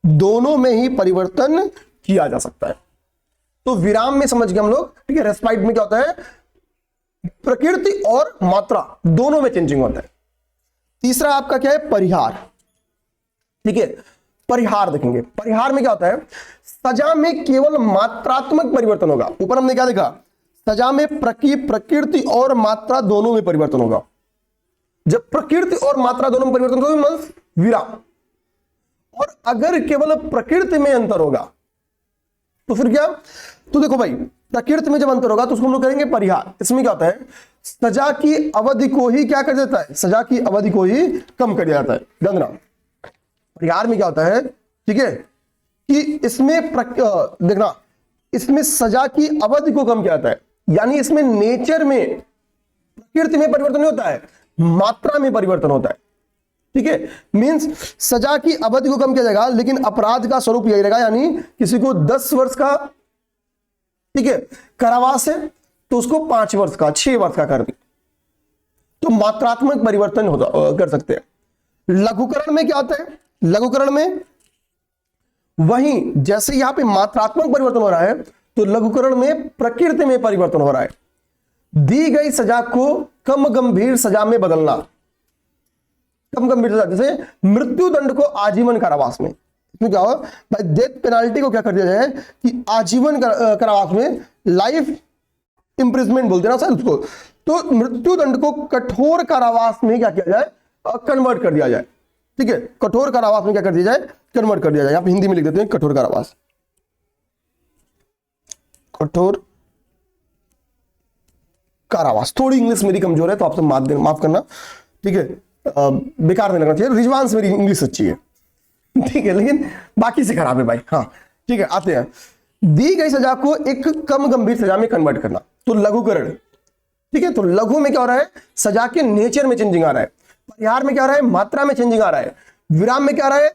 दोनों में ही परिवर्तन किया जा सकता है। तो विराम में समझ गए हम लोग, ठीक है। रेस्पाइट में क्या होता है, प्रकृति और मात्रा दोनों में चेंजिंग होता है। तीसरा आपका क्या है, परिहार, ठीक है। परिहार देखेंगे, परिहार में क्या होता है, सजा में केवल मात्रात्मक परिवर्तन होगा। ऊपर हमने क्या देखा, सजा में प्रकृति और मात्रा दोनों में परिवर्तन होगा। जब प्रकृति और मात्रा दोनों में परिवर्तन होगा मतलब विराम। और अगर केवल प्रकृति में अंतर होगा तो फिर क्या, तो देखो भाई प्रकृति में जब अंतर होगा तो उसको हम लोग करेंगे परिहार। इसमें क्या होता है, सजा की अवधि को ही क्या कर देता है, सजा की अवधि को ही कम कर दिया जाता है। ध्यान देना, परिहार में क्या होता है, ठीक है, कि इसमें देखना, इसमें सजा की अवधि को कम किया जाता है, यानी इसमें नेचर में प्रकृति में परिवर्तन नहीं होता है, मात्रा में परिवर्तन होता है, ठीक है। मींस सजा की अवधि को कम किया जाएगा लेकिन अपराध का स्वरूप यही रहेगा, यानी किसी को 10 वर्ष का, ठीक है, कारावास है तो उसको 5 वर्ष का, 6 वर्ष का कर दी, तो मात्रात्मक परिवर्तन कर सकते हैं। लघुकरण में क्या होता है, लघुकरण में वहीं जैसे यहां पे मात्रात्मक परिवर्तन हो रहा है तो लघुकरण में प्रकृति में परिवर्तन हो रहा है। दी गई सजा को कम गंभीर सजा में बदलना, कम गंभीर सजा, जैसे मृत्युदंड को आजीवन कारावास में, इसमें क्या हो भाई, डेथ पेनाल्टी को क्या कर दिया जाए कि आजीवन कारावास में, लाइफ इंप्रिजमेंट बोलते हैं ना सर उसको। तो मृत्युदंड को कठोर कारावास में क्या किया जाए, कन्वर्ट कर दिया जाए। ठीक है, कठोर कारावास में क्या कर दिया जाए, कन्वर्ट कर दिया जाए। आप हिंदी में लिख देते हैं कठोर कारावास, कठोर कारावास। थोड़ी इंग्लिश मेरी कमजोर है तो आपसे माफ करना, ठीक है, बेकार नहीं लगना चाहिए, रिजवांस मेरी इंग्लिश अच्छी है, ठीक है, लेकिन बाकी से खराब है भाई। हाँ ठीक है, आते हैं। दी गई सजा को एक कम गंभीर सजा में कन्वर्ट करना, तो लघुकरण। ठीक है, तो लघु में क्या हो रहा है, सजा के नेचर में चेंजिंग आ रहा है, परिहार में क्या आ रहा है, मात्रा में चेंजिंग आ रहा है, विराम में क्या आ रहा है,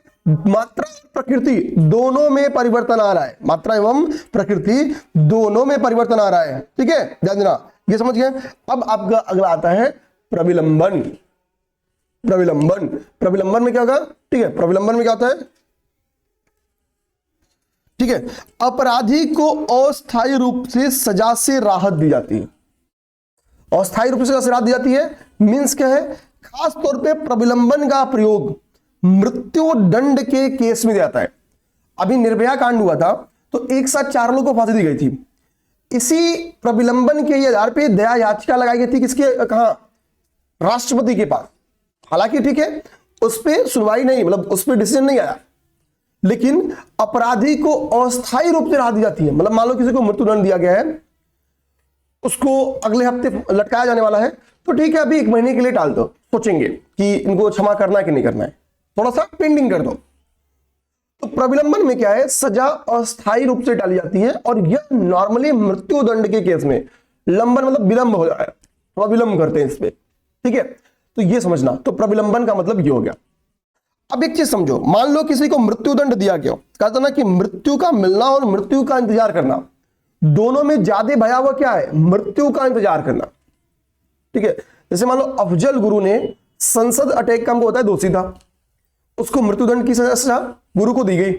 मात्रा और प्रकृति दोनों में परिवर्तन आ रहा है, मात्रा एवं प्रकृति दोनों में परिवर्तन आ रहा है। ठीक है, ध्यान देना, ये समझ गए। अब आपका अगला आता है प्रविलंबन। प्रविलंबन, प्रविलंबन में क्या होगा, ठीक है, प्रविलंबन में क्या होता है, ठीक है, अपराधी को अस्थायी रूप से सजा से राहत दी जाती है। अस्थायी रूप से सजा से राहत दी जाती है मींस क्या है, खास तौर पे प्रविलंबन का प्रयोग मृत्यु दंड के केस में जाता है। अभी निर्भया कांड हुआ था तो एक साथ 4 लोगों को फांसी दी गई थी, इसी प्रविलंबन के आधार पे दया याचिका लगाई गई थी, किसके, कहां, राष्ट्रपति के पास। हालांकि ठीक है, उस पर सुनवाई नहीं, मतलब उस पर डिसीजन नहीं आया, लेकिन अपराधी को अस्थायी रूप से राहत दी जाती है। मतलब मान लो किसी को मृत्युदंड दिया गया है, उसको अगले हफ्ते लटकाया जाने वाला है, तो ठीक है अभी 1 महीने के लिए टाल दो, सोचेंगे कि इनको क्षमा करना है कि नहीं करना है, थोड़ा सा पेंडिंग कर दो। तो प्रविलंबन में क्या है, सजा अस्थायी रूप से टाली जाती है, और यह नॉर्मली मृत्युदंड के केस में, लंबन मतलब विलंब हो जाए, थोड़ा विलंब करते हैं इस पे। ठीक है, तो ये समझना, तो प्रविलंबन का मतलब ये हो गया। अब एक चीज समझो, मान लो किसी को मृत्युदंड दिया गया, कहता ना कि मृत्यु का मिलना और मृत्यु का इंतजार करना, दोनों में ज्यादा भयावह क्या है, मृत्यु का इंतजार करना। ठीक है, जैसे मान लो अफजल गुरु ने संसद अटैक का, हमको होता है दोषी था, उसको मृत्युदंड की सजा गुरु को दी गई।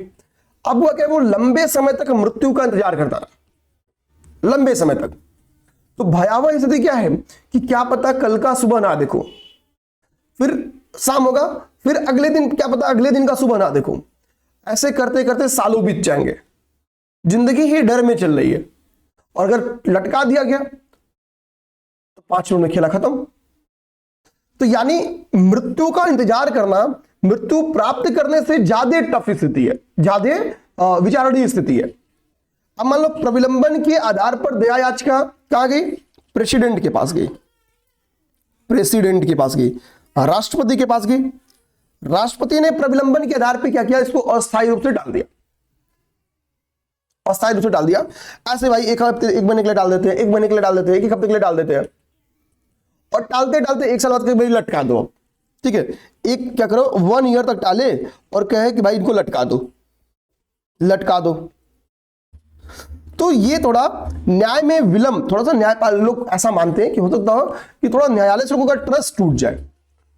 अब वह क्या, वो लंबे समय तक मृत्यु का इंतजार करता रहा, लंबे समय तक। तो भयावह स्थिति क्या है कि क्या पता कल का सुबह ना देखो, फिर शाम होगा, फिर अगले दिन क्या पता अगले दिन का सुबह ना देखो, ऐसे करते करते सालों बीत जाएंगे, जिंदगी ही डर में चल रही है। और अगर लटका दिया गया तो 5 मिनट में खेला खत्म। तो यानी मृत्यु का इंतजार करना मृत्यु प्राप्त करने से ज्यादा टफ स्थिति है, ज्यादा विचारणीय स्थिति है। अब मान लो प्रविलंबन के आधार पर दया याचिका कहां गई, प्रेसिडेंट के पास गई, प्रेसिडेंट के पास गई, राष्ट्रपति के पास गई। राष्ट्रपति ने प्रविलंबन के आधार पर क्या किया, इसको अस्थायी रूप से डाल दिया, अस्थायी रूप से डाल दिया। ऐसे भाई 1 हफ्ते 1 महीने के लिए डाल देते हैं, 1 महीने के लिए डाल देते हैं, 1 हफ्ते के लिए डाल देते हैं, और टालते टालते 1 साल बाद के लटका दो। ठीक है, एक क्या करो 1 ईयर तक टाले और कहे कि भाई इनको लटका दो, लटका दो। तो ये थोड़ा न्याय में विलंब, थोड़ा सा न्यायपाल लोग ऐसा मानते हैं कि हो सकता हो कि थोड़ा न्यायालय से लोगों का ट्रस्ट टूट जाए।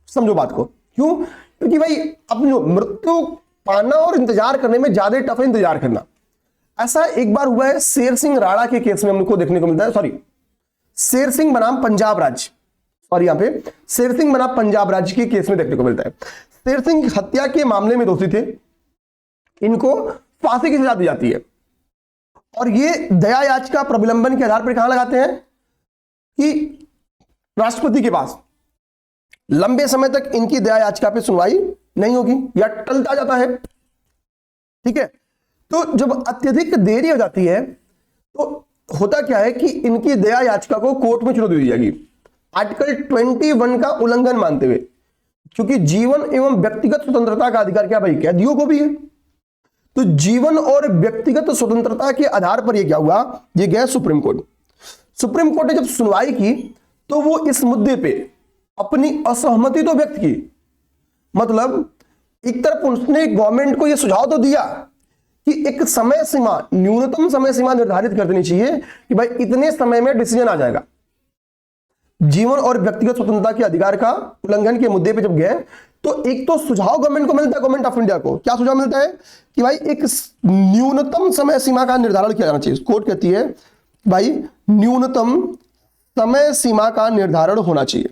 समझो बात को, क्यों, क्योंकि भाई अपनी मृत्यु पाना और इंतजार करने में ज्यादा टफ है इंतजार करना। ऐसा एक बार हुआ है शेर सिंह राणा के केस में हमको देखने को मिलता है, सॉरी शेर सिंह बनाम पंजाब राज्य, और यहां पे शेर सिंह बनाम पंजाब राज्य के केस में देखने को मिलता है। शेर सिंह हत्या के मामले में दोषी थे, इनको फांसी की सजा दी जाती है, और ये दया याचिका प्रविलंबन के आधार पर कहां लगाते हैं कि राष्ट्रपति के पास। लंबे समय तक इनकी दया याचिका पे सुनवाई नहीं होगी या टलता जाता है। ठीक है, तो जब अत्यधिक देरी हो जाती है तो होता क्या है कि इनकी दया याचिका को कोर्ट में चुनौती दी जाएगी, आर्टिकल 21 का उल्लंघन मानते हुए, क्योंकि जीवन एवं व्यक्तिगत स्वतंत्रता का अधिकार क्या भाई, कैदियों को भी है। तो जीवन और व्यक्तिगत स्वतंत्रता के आधार पर यह क्या हुआ, ये गया सुप्रीम कोर्ट। सुप्रीम कोर्ट ने जब सुनवाई की तो वो इस मुद्दे पे अपनी असहमति तो व्यक्त की, मतलब एक तरफ उसने गवर्नमेंट को यह सुझाव तो दिया कि एक समय सीमा, न्यूनतम समय सीमा निर्धारित कर देनी चाहिए कि भाई इतने समय में डिसीजन आ जाएगा। जीवन और व्यक्तिगत स्वतंत्रता के अधिकार का उल्लंघन के मुद्दे पे जब गए तो एक तो सुझाव गवर्नमेंट को मिलता है, गवर्नमेंट ऑफ इंडिया को क्या सुझाव मिलता है कि भाई एक न्यूनतम समय सीमा का निर्धारण किया जाना चाहिए। कोर्ट कहती है भाई न्यूनतम समय सीमा का निर्धारण होना चाहिए,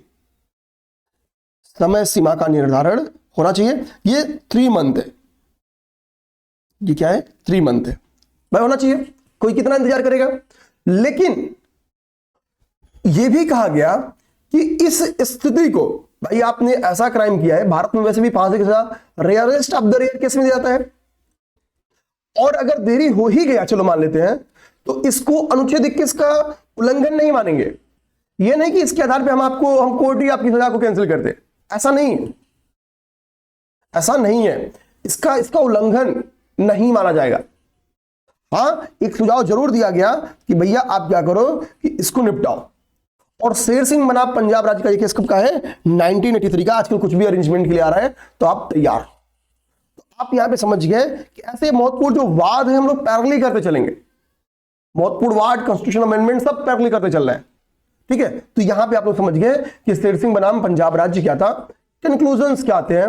समय सीमा का निर्धारण होना चाहिए। ये 3 मंथ है, ये क्या है 3 मंथ है भाई, होना चाहिए। कोई कितना इंतजार करेगा, लेकिन यह भी कहा गया कि इस स्थिति को, भाई आपने ऐसा क्राइम किया है, भारत में वैसे भी फांसी की सजा rarest of the rare case में दिया जाता है, और अगर देरी हो ही गया, चलो मान लेते हैं, तो इसको अनुच्छेद 21 का उल्लंघन नहीं मानेंगे। यह नहीं कि इसके आधार पे हम कोर्ट ही आपकी सजा को कैंसिल कर दे, ऐसा नहीं है, ऐसा नहीं है, इसका उल्लंघन नहीं माना जाएगा। हाँ, एक सुझाव जरूर दिया गया कि भैया आप क्या करो कि इसको निपटाओ। और शेर सिंह बनाम पंजाब राज्य का ये केस कब का है? 1983 का। आजकल कुछ भी अरेंजमेंट के लिए आ रहा है तो आप तैयार। तो आप यहां पे समझ गए कि ऐसे महत्वपूर्ण जो वाद है हम लोग पैरेलली करते चलेंगे, महत्वपूर्ण वाद, कॉन्स्टिट्यूशन अमेंडमेंट सब पैरेलली करते चल रहे हैं, ठीक है। तो यहां पे आप लोग समझ गए कि शेर सिंह बनाम पंजाब राज्य क्या था, कंक्लूजन्स क्या आते हैं।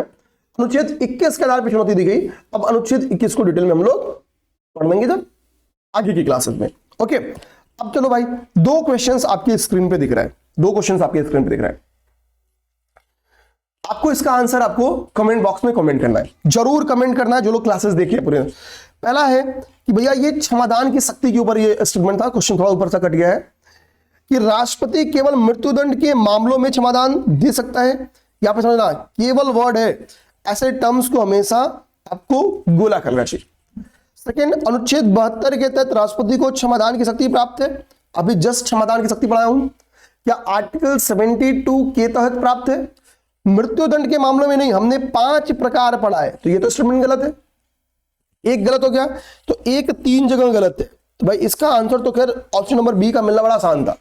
अनुच्छेद 21 के आधार पर चुनौती दी गई। अब अनुच्छेद 21 को डिटेल में हम लोग पढ़ लेंगे जब आगे की क्लासेस में। ओके, अब चलो भाई, दो क्वेश्चंस आपकी स्क्रीन पे दिख रहा है, दो क्वेश्चंस आपके स्क्रीन पे दिख रहा है। आपको इसका आंसर आपको कमेंट बॉक्स में कमेंट करना है, जरूर कमेंट करना है जो लोग क्लासेस देखे पूरे। पहला है कि भैया ये क्षमादान की शक्ति के ऊपर ये स्टेटमेंट था, क्वेश्चन थोड़ा ऊपर से कट गया है, कि राष्ट्रपति केवल मृत्युदंड के मामलों में क्षमादान दे सकता है। यहां पर समझना केवल वर्ड है, ऐसे टर्म्स को हमेशा आपको गोला करना चाहिए। सेकेंड, अनुच्छेद 72 के तहत राष्ट्रपति को क्षमादान की शक्ति प्राप्त है। अभी जस्ट क्षमादान की शक्ति पढ़ाया हूं, क्या आर्टिकल 72 के तहत प्राप्त है? मृत्युदंड के मामलों में नहीं, हमने 5 प्रकार पढ़ा है, तो ये तो स्टेटमेंट गलत है, एक गलत हो गया, तो एक 3 जगह गलत है। तो भाई इसका आंसर तो खैर ऑप्शन नंबर बी का मिलना बड़ा आसान था।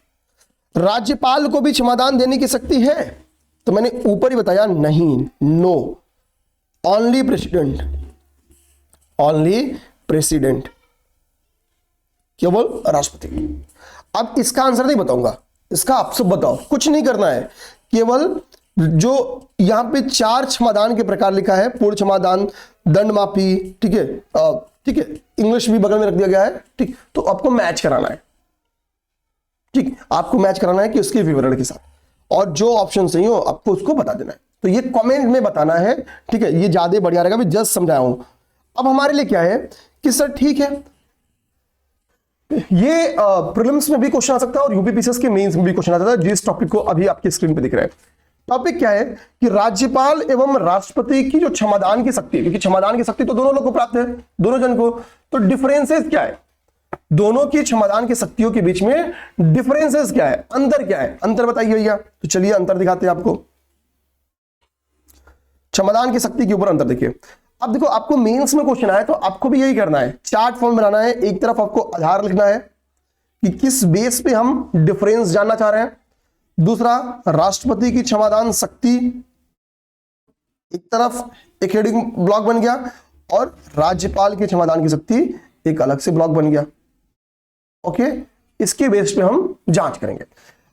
राज्यपाल को भी क्षमादान देने की शक्ति है, तो मैंने ऊपर ही बताया नहीं, no, only president, only president, केवल राष्ट्रपति। अब इसका आंसर नहीं बताऊंगा, इसका आप सब बताओ, कुछ नहीं करना है, केवल जो यहां पे 4 क्षमादान के प्रकार लिखा है, पूर्ण क्षमादान, दंड माफी, ठीक है, ठीक है, इंग्लिश भी बगल में रख दिया गया है, ठीक, तो आपको मैच कराना है, ठीक, आपको मैच कराना है कि उसके विवरण के साथ, और जो ऑप्शन सही हो आपको उसको बता देना है। तो ये कमेंट में बताना है, ठीक है, ये ज्यादा बढ़िया रहेगा, मैं जस्ट समझाया हूं। अब हमारे लिए क्या है कि सर ठीक है, ये प्रीलिम्स में भी क्वेश्चन आ सकता है और यूपीपीसीएस के मेंस में भी क्वेश्चन आ सकता है, जिस टॉपिक को अभी आपकी स्क्रीन पे दिख रहा है। टॉपिक क्या है कि राज्यपाल एवं राष्ट्रपति की जो क्षमादान की शक्ति, क्योंकि क्षमादान की शक्ति तो दोनों लोगों को प्राप्त है, दोनों जन को, तो डिफरेंसेस क्या है दोनों की क्षमादान की शक्तियों के बीच में, डिफरेंसेस क्या है, अंतर क्या है, अंतर बताइए भैया। तो चलिए अंतर दिखाते हैं आपको, क्षमादान की शक्ति के ऊपर अंतर देखिए। अब देखो, आपको मेंस में क्वेश्चन आया तो आपको भी यही करना है, चार्ट फॉर्म बनाना है, एक तरफ आपको आधार लिखना है कि किस बेस पे हम डिफरेंस जानना चाह रहे हैं, दूसरा राष्ट्रपति की क्षमादान शक्ति, एक तरफ एक हेडिंग ब्लॉक बन गया, और राज्यपाल की क्षमादान की शक्ति एक अलग से ब्लॉक बन गया। ओके, इसके बेस पे हम जांच करेंगे।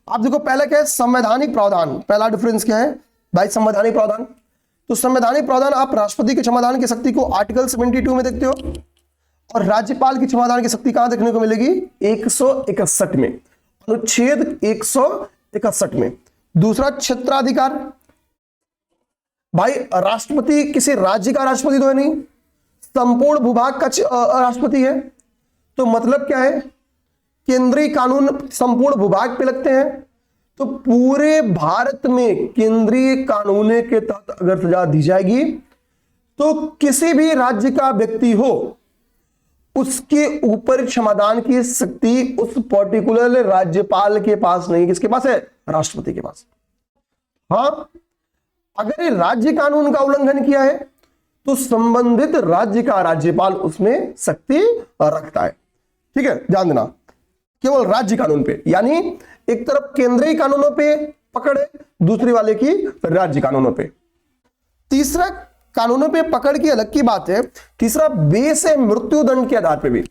अब देखो, पहला क्या है, संवैधानिक प्रावधान। पहला डिफरेंस क्या है भाई, संवैधानिक प्रावधान। तो संवैधानिक प्रावधान, आप राष्ट्रपति के क्षमादान की शक्ति को आर्टिकल 72 में देखते हो, और राज्यपाल की क्षमादान की शक्ति कहां देखने को मिलेगी? 161 में, अनुच्छेद 161 में। दूसरा, क्षेत्राधिकार। भाई राष्ट्रपति किसी राज्य का राष्ट्रपति तो है नहीं, संपूर्ण भूभाग का राष्ट्रपति है, तो मतलब क्या है, केंद्रीय कानून संपूर्ण भूभाग पे लगते हैं, तो पूरे भारत में केंद्रीय कानून के तहत अगर सजा दी जाएगी तो किसी भी राज्य का व्यक्ति हो, उसके ऊपर क्षमादान की शक्ति उस पर्टिकुलर राज्यपाल के पास नहीं, किसके पास है? राष्ट्रपति के पास। हाँ, अगर ये राज्य कानून का उल्लंघन किया है तो संबंधित राज्य का राज्यपाल उसमें शक्ति रखता है, ठीक है, ध्यान देना, केवल राज्य कानून पे, यानी एक तरफ केंद्रीय कानूनों पे पकड़ है, दूसरी वाले की राज्य कानूनों पे। तीसरा, कानूनों पे पकड़ की अलग की बात है, तीसरा बेस है मृत्युदंड के आधार पे भी।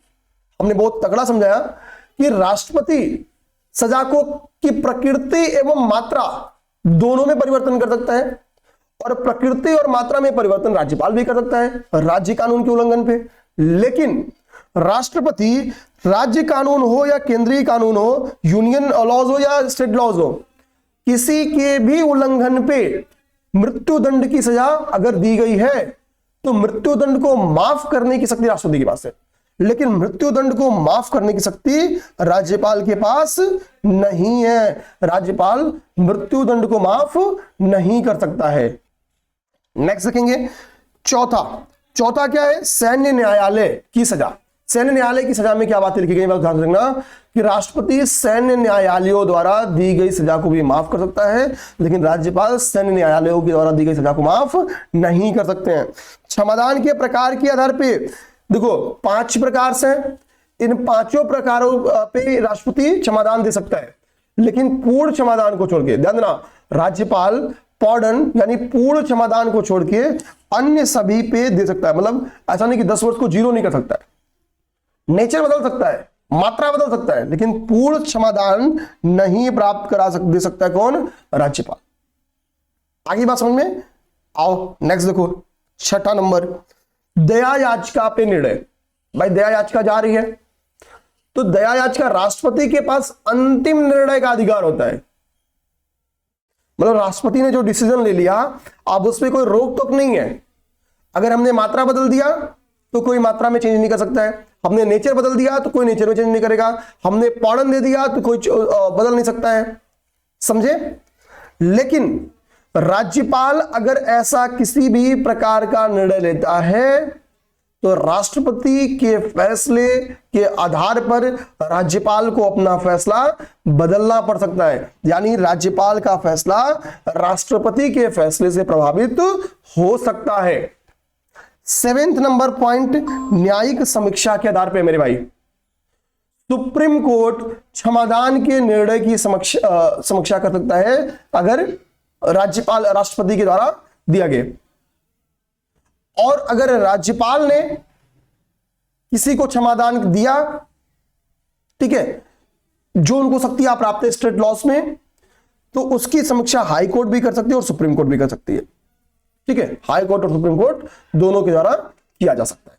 हमने बहुत तगड़ा समझाया कि राष्ट्रपति सजा को की प्रकृति एवं मात्रा दोनों में परिवर्तन कर सकता है, और प्रकृति और मात्रा में परिवर्तन राज्यपाल भी कर सकता है राज्य कानून के उल्लंघन पे। लेकिन राष्ट्रपति राज्य कानून हो या केंद्रीय कानून हो, यूनियन लॉज हो या स्टेट लॉज हो, किसी के भी उल्लंघन पे मृत्युदंड की सजा अगर दी गई है तो मृत्युदंड को माफ करने की शक्ति राष्ट्रपति के पास है। लेकिन मृत्युदंड को माफ करने की शक्ति राज्यपाल के पास नहीं है। राज्यपाल मृत्युदंड को माफ नहीं कर सकता है। नेक्स्ट देखेंगे चौथा क्या है, सैन्य न्यायालय की सजा। सैन्य न्यायालय की सजा में क्या बातें लिखी गई, ध्यान रखना कि राष्ट्रपति सैन्य न्यायालयों द्वारा दी गई सजा को भी माफ कर सकता है, लेकिन राज्यपाल सैन्य न्यायालयों के द्वारा दी गई सजा को माफ नहीं कर सकते हैं। क्षमादान के प्रकार के आधार पे देखो 5 प्रकार से, इन 5 प्रकारों पे राष्ट्रपति क्षमादान दे सकता है, लेकिन पूर्ण क्षमादान को छोड़ के, ध्यान देना, राज्यपाल पॉर्डन यानी पूर्ण क्षमादान को छोड़ के अन्य सभी पे दे सकता है। मतलब ऐसा नहीं कि 10 वर्ष को 0 नहीं कर सकता है, नेचर बदल सकता है, मात्रा बदल सकता है, लेकिन पूर्ण क्षमादान नहीं प्राप्त दे सकता है कौन, राज्यपाल। आगे बात समझ में आओ। नेक्स्ट देखो 6 नंबर, दया याचिका पे निर्णय। भाई दया याचिका जा रही है तो दया याचिका राष्ट्रपति के पास अंतिम निर्णय का अधिकार होता है। मतलब राष्ट्रपति ने जो डिसीजन ले लिया अब उस पर कोई रोक टोक नहीं है। अगर हमने मात्रा बदल दिया तो कोई मात्रा में चेंज नहीं कर सकता है, हमने नेचर बदल दिया तो कोई नेचर में चेंज नहीं करेगा, हमने पॉर्डन दे दिया तो कोई बदल नहीं सकता है, समझे। लेकिन राज्यपाल अगर ऐसा किसी भी प्रकार का निर्णय लेता है तो राष्ट्रपति के फैसले के आधार पर राज्यपाल को अपना फैसला बदलना पड़ सकता है। यानी राज्यपाल का फैसला राष्ट्रपति के फैसले से प्रभावित हो सकता है। 7 नंबर पॉइंट, न्यायिक समीक्षा के आधार पर मेरे भाई सुप्रीम कोर्ट क्षमादान के निर्णय की समीक्षा कर सकता है अगर राज्यपाल राष्ट्रपति के द्वारा दिया गया। और अगर राज्यपाल ने किसी को क्षमादान दिया, ठीक है, जो उनको शक्तियां प्राप्त है स्टेट लॉस में, तो उसकी समीक्षा हाई कोर्ट भी कर सकती है और सुप्रीम कोर्ट भी कर सकती है। ठीक है, हाई कोर्ट और सुप्रीम कोर्ट दोनों के द्वारा किया जा सकता है।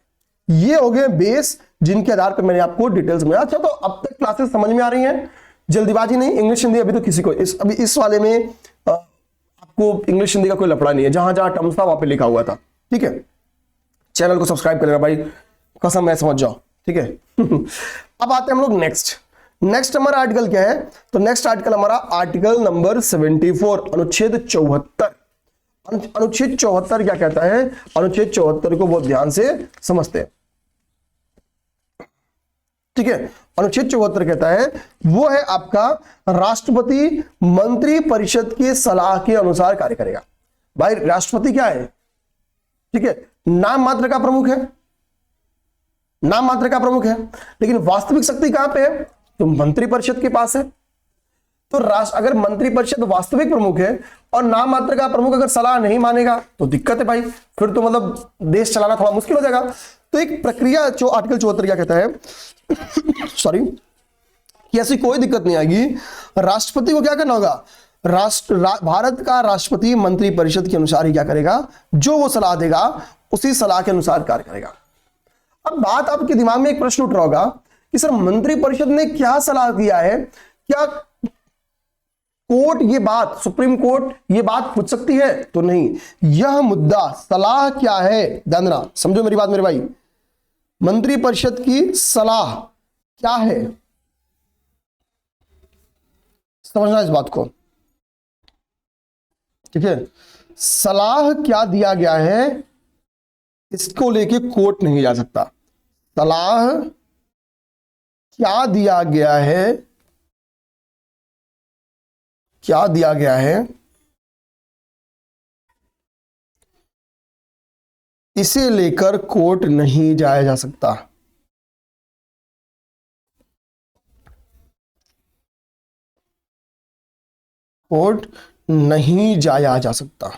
ये हो गए बेस जिनके आधार पर मैंने आपको डिटेल्स में। अच्छा, तो अब तक क्लासेस समझ में आ रही हैं, जल्दीबाजी नहीं। इंग्लिश हिंदी अभी तो किसी को अभी इस वाले में आपको इंग्लिश हिंदी का कोई लफड़ा नहीं है, जहां जहां टर्म्स था वहां पे लिखा हुआ था। ठीक है, चैनल को सब्सक्राइब कर लेना भाई, कसम है, समझ जाओ। ठीक है अब आते हैं हम लोग नेक्स्ट हमारा आर्टिकल क्या है, तो नेक्स्ट आर्टिकल हमारा आर्टिकल नंबर 74, अनुच्छेद 74। अनुच्छेद 74 क्या कहता है, अनुच्छेद 74 को बहुत ध्यान से समझते हैं। ठीक है, अनुच्छेद 74 कहता है वो है आपका राष्ट्रपति मंत्री परिषद की सलाह के अनुसार कार्य करेगा। भाई राष्ट्रपति क्या है, ठीक है, नाम मात्र का प्रमुख है, नाम मात्र का प्रमुख है, लेकिन वास्तविक शक्ति कहां पे है, तो मंत्री परिषद के पास है। तो अगर मंत्री परिषद वास्तविक प्रमुख है और नाम मात्र का प्रमुख अगर सलाह नहीं मानेगा तो दिक्कत है भाई, फिर तो मतलब देश चलाना थोड़ा मुश्किल हो जाएगा। तो एक प्रक्रिया जो आर्टिकल 74 क्या कहता है सॉरी, कि ऐसी कोई दिक्कत नहीं आएगी। राष्ट्रपति को क्या करना होगा, भारत का राष्ट्रपति मंत्री परिषद के अनुसार ही क्या करेगा, जो वो सलाह देगा उसी सलाह के अनुसार कार्य करेगा। अब बात आपके दिमाग में एक प्रश्न उठ रहा होगा कि सर मंत्री परिषद ने क्या सलाह दिया है, क्या कोर्ट ये बात, सुप्रीम कोर्ट ये बात पूछ सकती है, तो नहीं। यह मुद्दा सलाह क्या है, ध्यान देना, समझो मेरी बात मेरे भाई, मंत्री परिषद की सलाह क्या है, समझना इस बात को। ठीक है, सलाह क्या दिया गया है इसको लेके कोर्ट नहीं जा सकता। सलाह क्या दिया गया है, क्या दिया गया है, इसे लेकर कोर्ट नहीं जाया जा सकता। कोर्ट नहीं जाया जा सकता।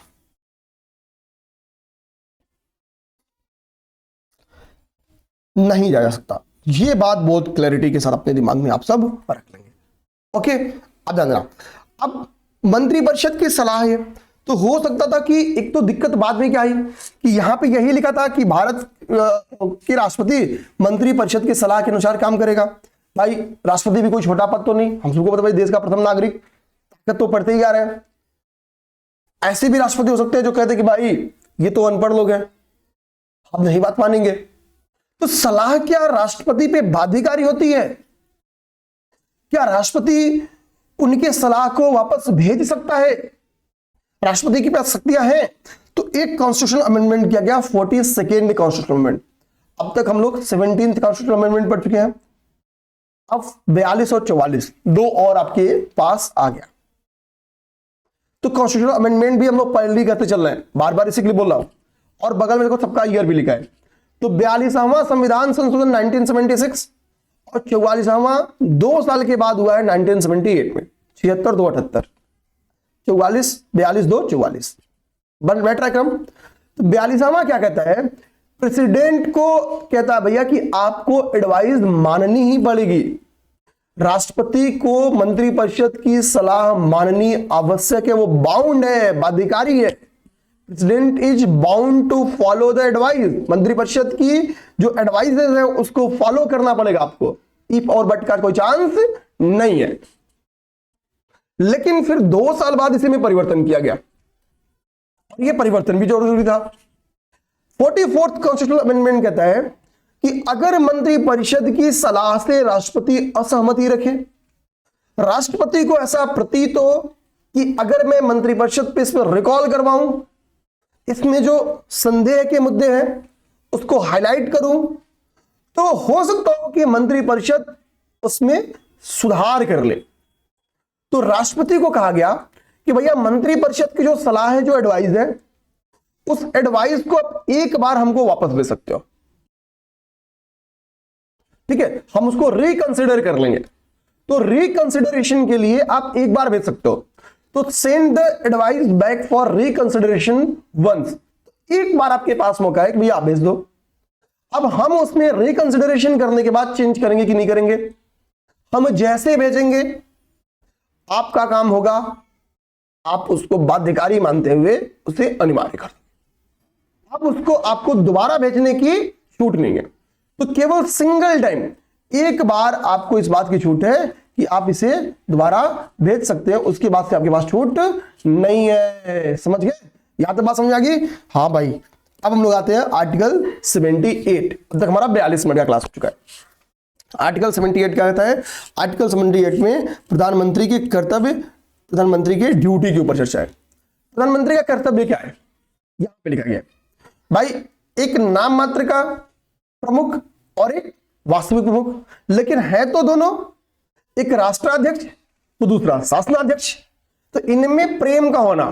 नहीं जाया जा सकता, ये बात बहुत क्लैरिटी के साथ अपने दिमाग में आप सब रख लेंगे। ओके, अब ध्यान देना, अब मंत्री परिषद की सलाह है, तो हो सकता था कि एक तो दिक्कत बाद में क्या आई कि यहां पे यही लिखा था कि भारत के राष्ट्रपति मंत्री परिषद की सलाह के अनुसार काम करेगा। भाई राष्ट्रपति भी कोई छोटा पद तो नहीं, हम सबको पता भाई देश का प्रथम नागरिक, ताकत तो पढ़ते ही आ रहे हैं। ऐसे भी राष्ट्रपति हो सकते हैं जो कहते हैं कि भाई ये तो अनपढ़ लोग हैं, हम नहीं बात मानेंगे। तो सलाह क्या राष्ट्रपति पे बाध्यकारी होती है? क्या राष्ट्रपति उनके सलाह को वापस भेज सकता है? राष्ट्रपति के पास शक्तियां हैं। तो एक कॉन्स्टिट्यूशनल अमेंडमेंट किया गया, 42nd कॉन्स्टिट्यूशनल अमेंडमेंट। अब तक हम लोग 17th कॉन्स्टिट्यूशनल अमेंडमेंट पढ़ चुके हैं। अब 42 और 44 दो और आपके पास आ गया। तो कॉन्स्टिट्यूशनल अमेंडमेंट भी हम लोग पहले करते चल रहे हैं, बार बार इसी के लिए बोल रहा हूं। और बगल में देखो सबका ईयर भी लिखा है। तो 42वां संविधान संशोधन 1976 और 44वां 2 साल के बाद हुआ है 1978 में, 76 2 78, 44 42 2 44 बन बैठ रहा क्रम। तो 42वां क्या कहता है? प्रेसिडेंट को कहता है भैया कि आपको एडवाइस माननी ही पड़ेगी, राष्ट्रपति को मंत्रिपरिषद की सलाह माननी आवश्यक है, वो बाउंड है, बाध्यकारी है। President is bound to follow the advice, मंत्रिपरिषद की जो एडवाइस है उसको फॉलो करना पड़ेगा आपको, इफ और बट का कोई चांस नहीं है। लेकिन फिर 2 साल बाद इसी में परिवर्तन किया गया, ये परिवर्तन भी जरूरी था। 44th कॉन्स्टिट्यूशनल अमेंडमेंट कहता है कि अगर मंत्रिपरिषद की सलाह से राष्ट्रपति असहमति रखे, राष्ट्रपति को ऐसा प्रतीत हो कि अगर मैं मंत्रिपरिषद पे इस पर रिकॉल करवाऊं, इसमें जो संदेह के मुद्दे हैं उसको हाईलाइट करूं, तो हो सकता हो कि मंत्रिपरिषद उसमें सुधार कर ले। तो राष्ट्रपति को कहा गया कि भैया मंत्रिपरिषद की जो सलाह है, जो एडवाइस है, उस एडवाइस को आप एक बार हमको वापस भेज सकते हो, ठीक है, हम उसको रिकंसिडर कर लेंगे। तो रिकंसिडरेशन के लिए आप एक बार भेज सकते हो। तो send the advice back for reconsideration once, एक बार आपके पास मौका है कि भैया आप भेज दो। अब हम उसमें रिकंसिडरेशन करने के बाद चेंज करेंगे कि नहीं करेंगे, हम जैसे भेजेंगे आपका काम होगा, आप उसको बाध्यकारी मानते हुए उसे अनिवार्य कर, अब उसको आपको दोबारा भेजने की छूट नहीं है। तो केवल सिंगल टाइम, एक बार आपको इस बात की छूट है कि आप इसे दोबारा भेज सकते हैं, उसके बाद से आपके पास छूट नहीं है। समझ गए? यहां तक बात समझ आ गई? हाँ भाई। अब हम लोग आते हैं आर्टिकल 78। अब तक हमारा 42 मिनट का क्लास हो चुका है। आर्टिकल 78 क्या कहता है? आर्टिकल 78 में प्रधानमंत्री के कर्तव्य, प्रधानमंत्री के ड्यूटी के ऊपर चर्चा है। प्रधानमंत्री का कर्तव्य क्या है यहां पे लिखा गया है भाई, एक नाम मात्र का प्रमुख और एक वास्तविक प्रमुख, लेकिन है तो दोनों, एक राष्ट्राध्यक्ष तो दूसरा शासनाध्यक्ष। तो इनमें प्रेम का होना,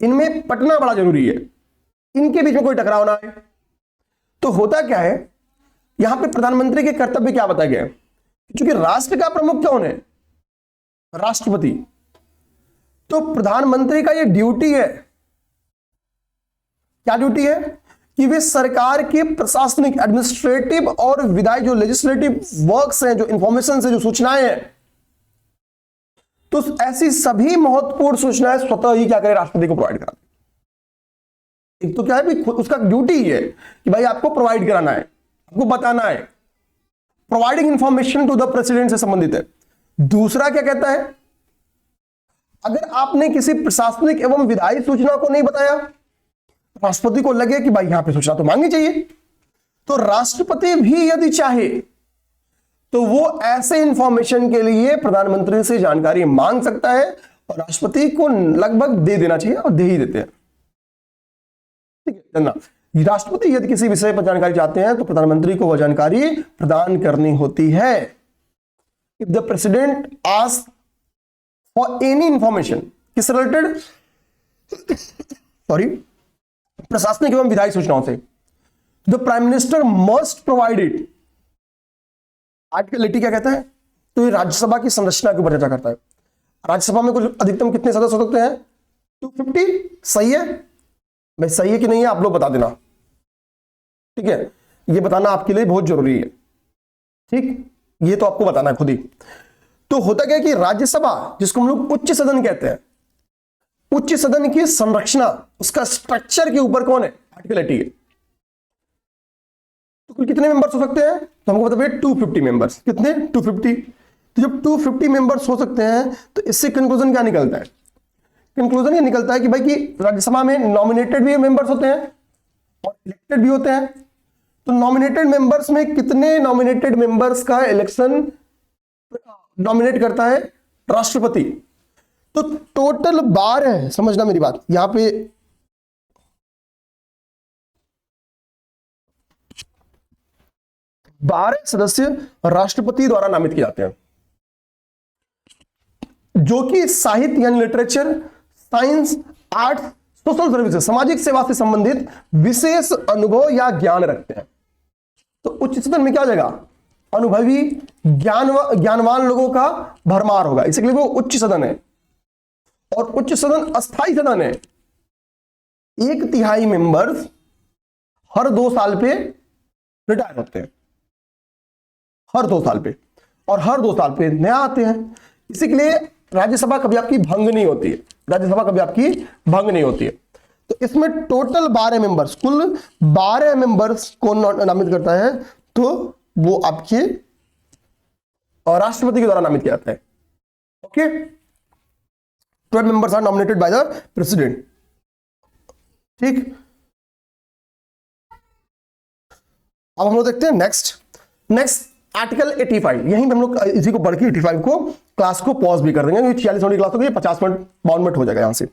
इनमें पटना बड़ा जरूरी है, इनके बीच में कोई टकराव ना है। तो होता क्या है, यहां पे प्रधानमंत्री के कर्तव्य क्या बताया गया है? क्योंकि राष्ट्र का प्रमुख कौन है? राष्ट्रपति। तो प्रधानमंत्री का ये ड्यूटी है, क्या ड्यूटी है? कि वे सरकार के प्रशासनिक, एडमिनिस्ट्रेटिव और विधायी जो लेजिस्लेटिव वर्क्स हैं, जो इंफॉर्मेशन है, जो सूचनाएं हैं, तो ऐसी सभी महत्वपूर्ण सूचनाएं स्वतः ही क्या करे? राष्ट्रपति को प्रोवाइड करा। एक तो क्या है, उसका ड्यूटी है कि भाई आपको प्रोवाइड कराना है, आपको बताना है, providing information to the president से संबंधित है। दूसरा क्या कहता है? अगर आपने किसी प्रशासनिक एवं विधायी सूचना को नहीं बताया, राष्ट्रपति को लगे कि भाई यहां पे सूचना तो मांगनी चाहिए, तो राष्ट्रपति भी यदि चाहे तो वो ऐसे इंफॉर्मेशन के लिए प्रधानमंत्री से जानकारी मांग सकता है, और राष्ट्रपति को लगभग दे देना चाहिए, और दे ही देते हैं। ठीक है ना? राष्ट्रपति यदि किसी विषय पर जानकारी चाहते हैं तो प्रधानमंत्री को वह जानकारी प्रदान करनी होती है। If the president ask for any information, किस रिलेटेड? सॉरी, प्रशासनिक एवं विधायी सूचनाओं से, the prime minister must provide it. Article 80 क्या कहता है? तो ये राज्यसभा की संरचना के ऊपर चर्चा करता है। राज्यसभा में कुल अधिकतम कितने सदस्य हो सकते हैं? 250। सही है भाई? सही है कि नहीं है आप लोग बता देना, ठीक है? ये बताना आपके लिए बहुत जरूरी है, ठीक? ये तो आपको बताना है खुद ही। तो होता क्या है कि राज्यसभा, जिसको हम लोग उच्च सदन कहते हैं, उच्च सदन की संरचना, उसका स्ट्रक्चर के ऊपर कौन है? आर्टिकल 80 है। तो कुल कितने मेंबर्स हो सकते हैं? तो हमको बताइए 250 मेंबर्स। कितने? 250। तो जब 250 मेंबर्स हो सकते हैं तो इससे कंक्लूजन क्या निकलता है? कंक्लूजन ये निकलता है कि भाई कि राज्यसभा में नॉमिनेटेड भी मेंबर्स होते हैं और इलेक्टेड भी होते हैं। तो नॉमिनेटेड मेंबर्स में कितने नॉमिनेटेड मेंबर्स का इलेक्शन नॉमिनेट करता है? राष्ट्रपति। तो टोटल 12 है, समझना मेरी बात, यहां पे 12 सदस्य राष्ट्रपति द्वारा नामित किए जाते हैं, जो कि साहित्य यानी literature, science, arts, social services, सामाजिक सेवा से संबंधित विशेष अनुभव या ज्ञान रखते हैं। तो उच्च सदन में क्या हो जाएगा? अनुभवी, ज्ञानवान लोगों का भरमार होगा, इसलिए वो उच्च सदन है। और उच्च सदन अस्थायी सदन है। 1/3 मेंबर्स हर 2 साल पे रिटायर होते हैं, हर 2 साल पे, और हर 2 साल पे नया आते हैं। इसी के लिए राज्यसभा कभी आपकी भंग नहीं होती है, राज्यसभा कभी आपकी भंग नहीं होती है। तो इसमें टोटल 12 मेंबर्स, कुल 12 मेंबर्स कौन नामित करता है? तो वो आपके राष्ट्रपति के द्वारा नामित किया जाता है। Okay, 12 members are nominated by the president. ठीक, अब हम लोग देखते हैं नेक्स्ट आर्टिकल 85। यहीं पे हम लोग इसी को पढ़ के 85 को क्लास को पॉज भी कर देंगे, क्योंकि 46 मिनट क्लास होगी, 50 मिनट 52 मिनट हो जाएगा यहां से।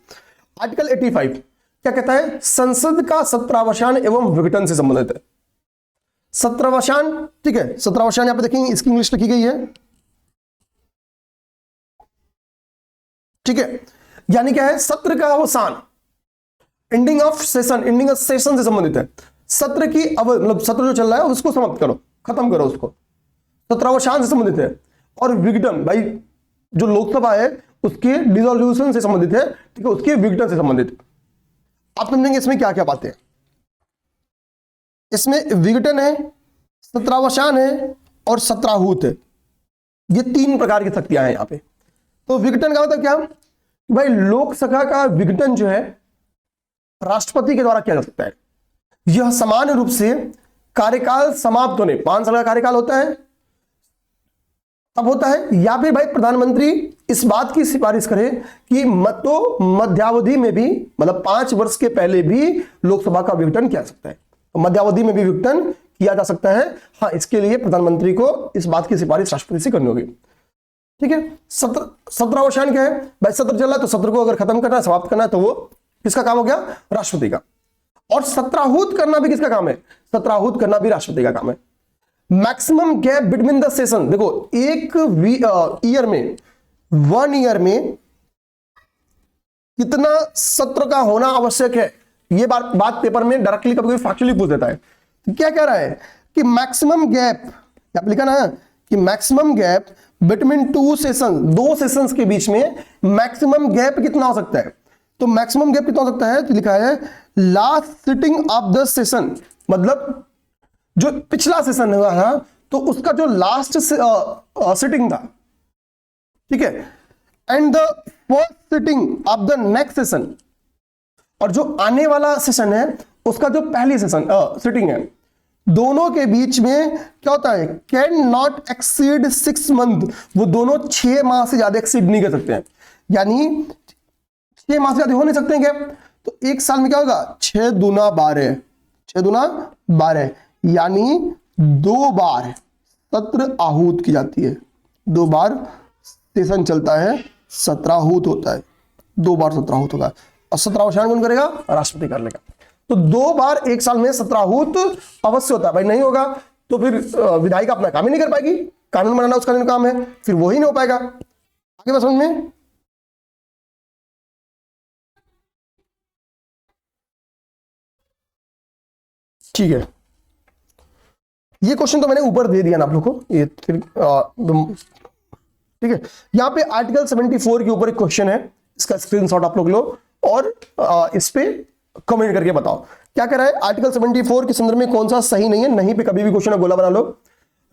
आर्टिकल 85 क्या कहता है? संसद का सत्रावसान एवं विघटन से संबंधित है। सत्रावसान, ठीक है, सत्रावसान यहां पे देखेंगे, इसकी इंग्लिश लिखी गई है, ठीक है, यानी क्या है? सत्र का अवसान, एंडिंग ऑफ सेशन से संबंधित है। सत्र की मतलब सत्र जो चल रहा है उसको समाप्त करो, खत्म करो उसको, सत्रावसान से संबंधित है। और विघटन, भाई जो लोकसभा है उसके डिसोल्यूशन से संबंधित है, ठीक है, उसके विघटन से संबंधित है। आप समझेंगे इसमें क्या क्या बातें हैं। इसमें विघटन है, सत्रावसान है और सत्राहूत है, ये 3 प्रकार की शक्तियां हैं यहां पे। तो विघटन का मतलब क्या? भाई लोकसभा का विघटन जो है राष्ट्रपति के द्वारा किया जा सकता है। यह सामान्य रूप से कार्यकाल समाप्त होने, 5 साल का कार्यकाल होता है तब होता है, या फिर भाई प्रधानमंत्री इस बात की सिफारिश करे कि मध्यावधि में भी, मतलब 5 वर्ष के पहले भी लोकसभा का विघटन किया जा सकता है, मध्यावधि में भी विघटन किया जा सकता है। हाँ, इसके लिए प्रधानमंत्री को इस बात की सिफारिश राष्ट्रपति से करनी होगी, ठीक है। सत्रावसान क्या है? भाई सत्र चल रहा है तो सत्र को अगर खत्म करना है, समाप्त करना है, तो वो किसका काम हो गया? राष्ट्रपति का। और सत्राहूत करना भी किसका काम है? सत्राहूत करना भी राष्ट्रपति का काम है। Maximum gap between the session, देखो एक ईयर में, 1 ईयर में कितना सत्र का होना आवश्यक है, ये बात पेपर में डायरेक्टली कभी फैक्चुअली पूछ देता है। तो क्या कह रहा है कि मैक्सिमम गैप, यहां लिखा ना कि maximum gap between 2 session, 2 sessions के बीच में मैक्सिमम गैप कितना हो सकता है? तो मैक्सिमम गैप कितना हो सकता है? तो लिखा है last sitting of the session, मतलब जो पिछला सेशन हुआ है तो उसका जो लास्ट सिटिंग था, ठीक है, and the first sitting of the next session, और जो आने वाला सेशन है उसका जो पहली सेशन सिटिंग है, दोनों के बीच में क्या होता है? कैन नॉट एक्सीड 6 मंथ, वो दोनों 6 माह से ज्यादा एक्सीड नहीं कर सकते हैं, यानी 6 माह से ज्यादा हो नहीं सकते हैं। क्या? तो 1 साल में क्या होगा? 6 दूना 12, 6 दूना 12, यानी 2 बार सत्र आहूत की जाती है, 2 बार सेशन चलता है, सत्राहूत होता है, 2 बार सत्राहूत होगा। और सत्रावसान कौन करेगा? राष्ट्रपति कर लेगा। तो 2 बार 1 साल में सत्राहूत अवश्य होता है। भाई नहीं होगा तो फिर विधायिका अपना काम ही नहीं कर पाएगी, कानून बनाना उसका काम है, फिर वो ही नहीं हो पाएगा। आगे बात समझ में? ठीक है, ये क्वेश्चन तो मैंने ऊपर दे दिया ना आप लोग को, ये फिर ठीक है। यहां पे आर्टिकल 74 के ऊपर एक क्वेश्चन है, इसका स्क्रीनशॉट आप लोग लो और इस पे कमेंट करके बताओ क्या कह रहा है। आर्टिकल 74 के संदर्भ में कौन सा सही नहीं है, नहीं पे कभी भी क्वेश्चन गोला बना लो।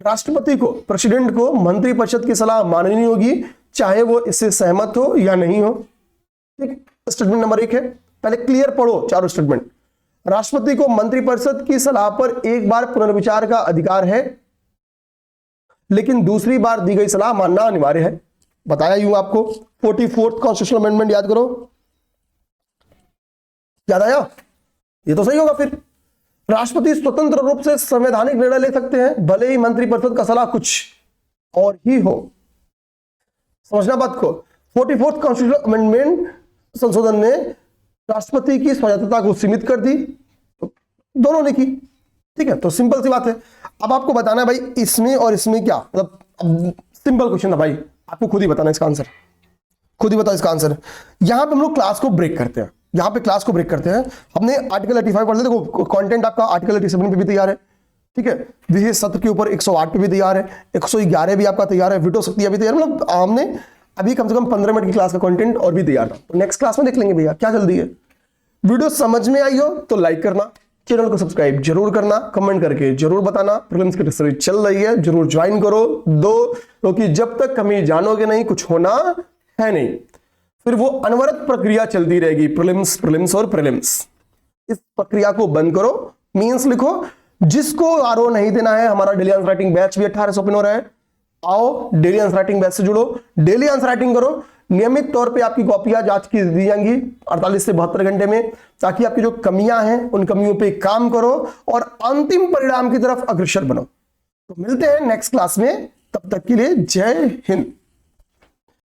राष्ट्रपति को, प्रेसिडेंट को मंत्रिपरिषद की सलाह माननी होगी, चाहे वो इससे सहमत हो या नहीं हो। ठीक, स्टेटमेंट नंबर 1 है, पहले क्लियर पढ़ो चारों स्टेटमेंट। राष्ट्रपति को मंत्रिपरिषद की सलाह पर एक बार पुनर्विचार का अधिकार है, लेकिन दूसरी बार दी गई सलाह मानना अनिवार्य है। बताया यूं आपको, 44th कॉन्स्टिट्यूशनल अमेंडमेंट याद करो, याद आया? ये तो सही होगा फिर। राष्ट्रपति स्वतंत्र रूप से संवैधानिक निर्णय ले सकते हैं, भले ही मंत्रिपरिषद का सलाह कुछ और ही हो। समझना बात को। 44th कॉन्स्टिट्यूशनल अमेंडमेंट संशोधन ने राष्ट्रपति की स्वायत्तता को सीमित कर दी, तो दोनों ने की, ठीक है। तो सिंपल सी बात है। अब आपको बताना है भाई इसमें और इसमें क्या, मतलब सिंपल क्वेश्चन था भाई, आपको खुद ही बताना इसका आंसर, खुद ही बताओ इसका आंसर। यहां पे हम लोग क्लास को ब्रेक करते हैं, यहां पे क्लास को ब्रेक करते हैं। हमने आर्टिकल 85 पढ़ लिया, देखो कंटेंट आपका आर्टिकल 87 पे भी तैयार है, ठीक है। विशेष सत्र के ऊपर 108 पे भी तैयार है, 111 भी आपका तैयार है, वीटो शक्ति भी तैयार है। मतलब हमने अभी कम से कम 15 मिनट की क्लास का कंटेंट और भी तैयार था, तो नेक्स्ट क्लास में देख लेंगे भैया, क्या जल्दी है। वीडियो समझ में आई हो तो लाइक करना, चैनल को सब्सक्राइब जरूर करना, कमेंट करके जरूर बताना। प्रीलिम्स की तैयारी चल रही है, जरूर ज्वाइन करो दो, क्योंकि जब तक कमी जानोगे नहीं कुछ होना है नहीं, फिर वो अनवरत प्रक्रिया चलती रहेगी, प्रीलिम्स प्रीलिम्स और प्रीलिम्स। इस प्रक्रिया को बंद करो, मींस लिखो। जिसको आरओ नहीं देना है, हमारा डेली आंसर राइटिंग बैच भी 18 से ओपन हो रहा है, आओ डेली आंसर राइटिंग बैच से जुड़ो, डेली आंसर राइटिंग करो। नियमित तौर पे आपकी कॉपियां जांच की दी जाएंगी 48 से 72 घंटे में, ताकि आपकी जो कमियां हैं उन कमियों पे काम करो और अंतिम परिणाम की तरफ अग्रसर बनो। तो मिलते हैं नेक्स्ट क्लास में, तब तक के लिए जय हिंद।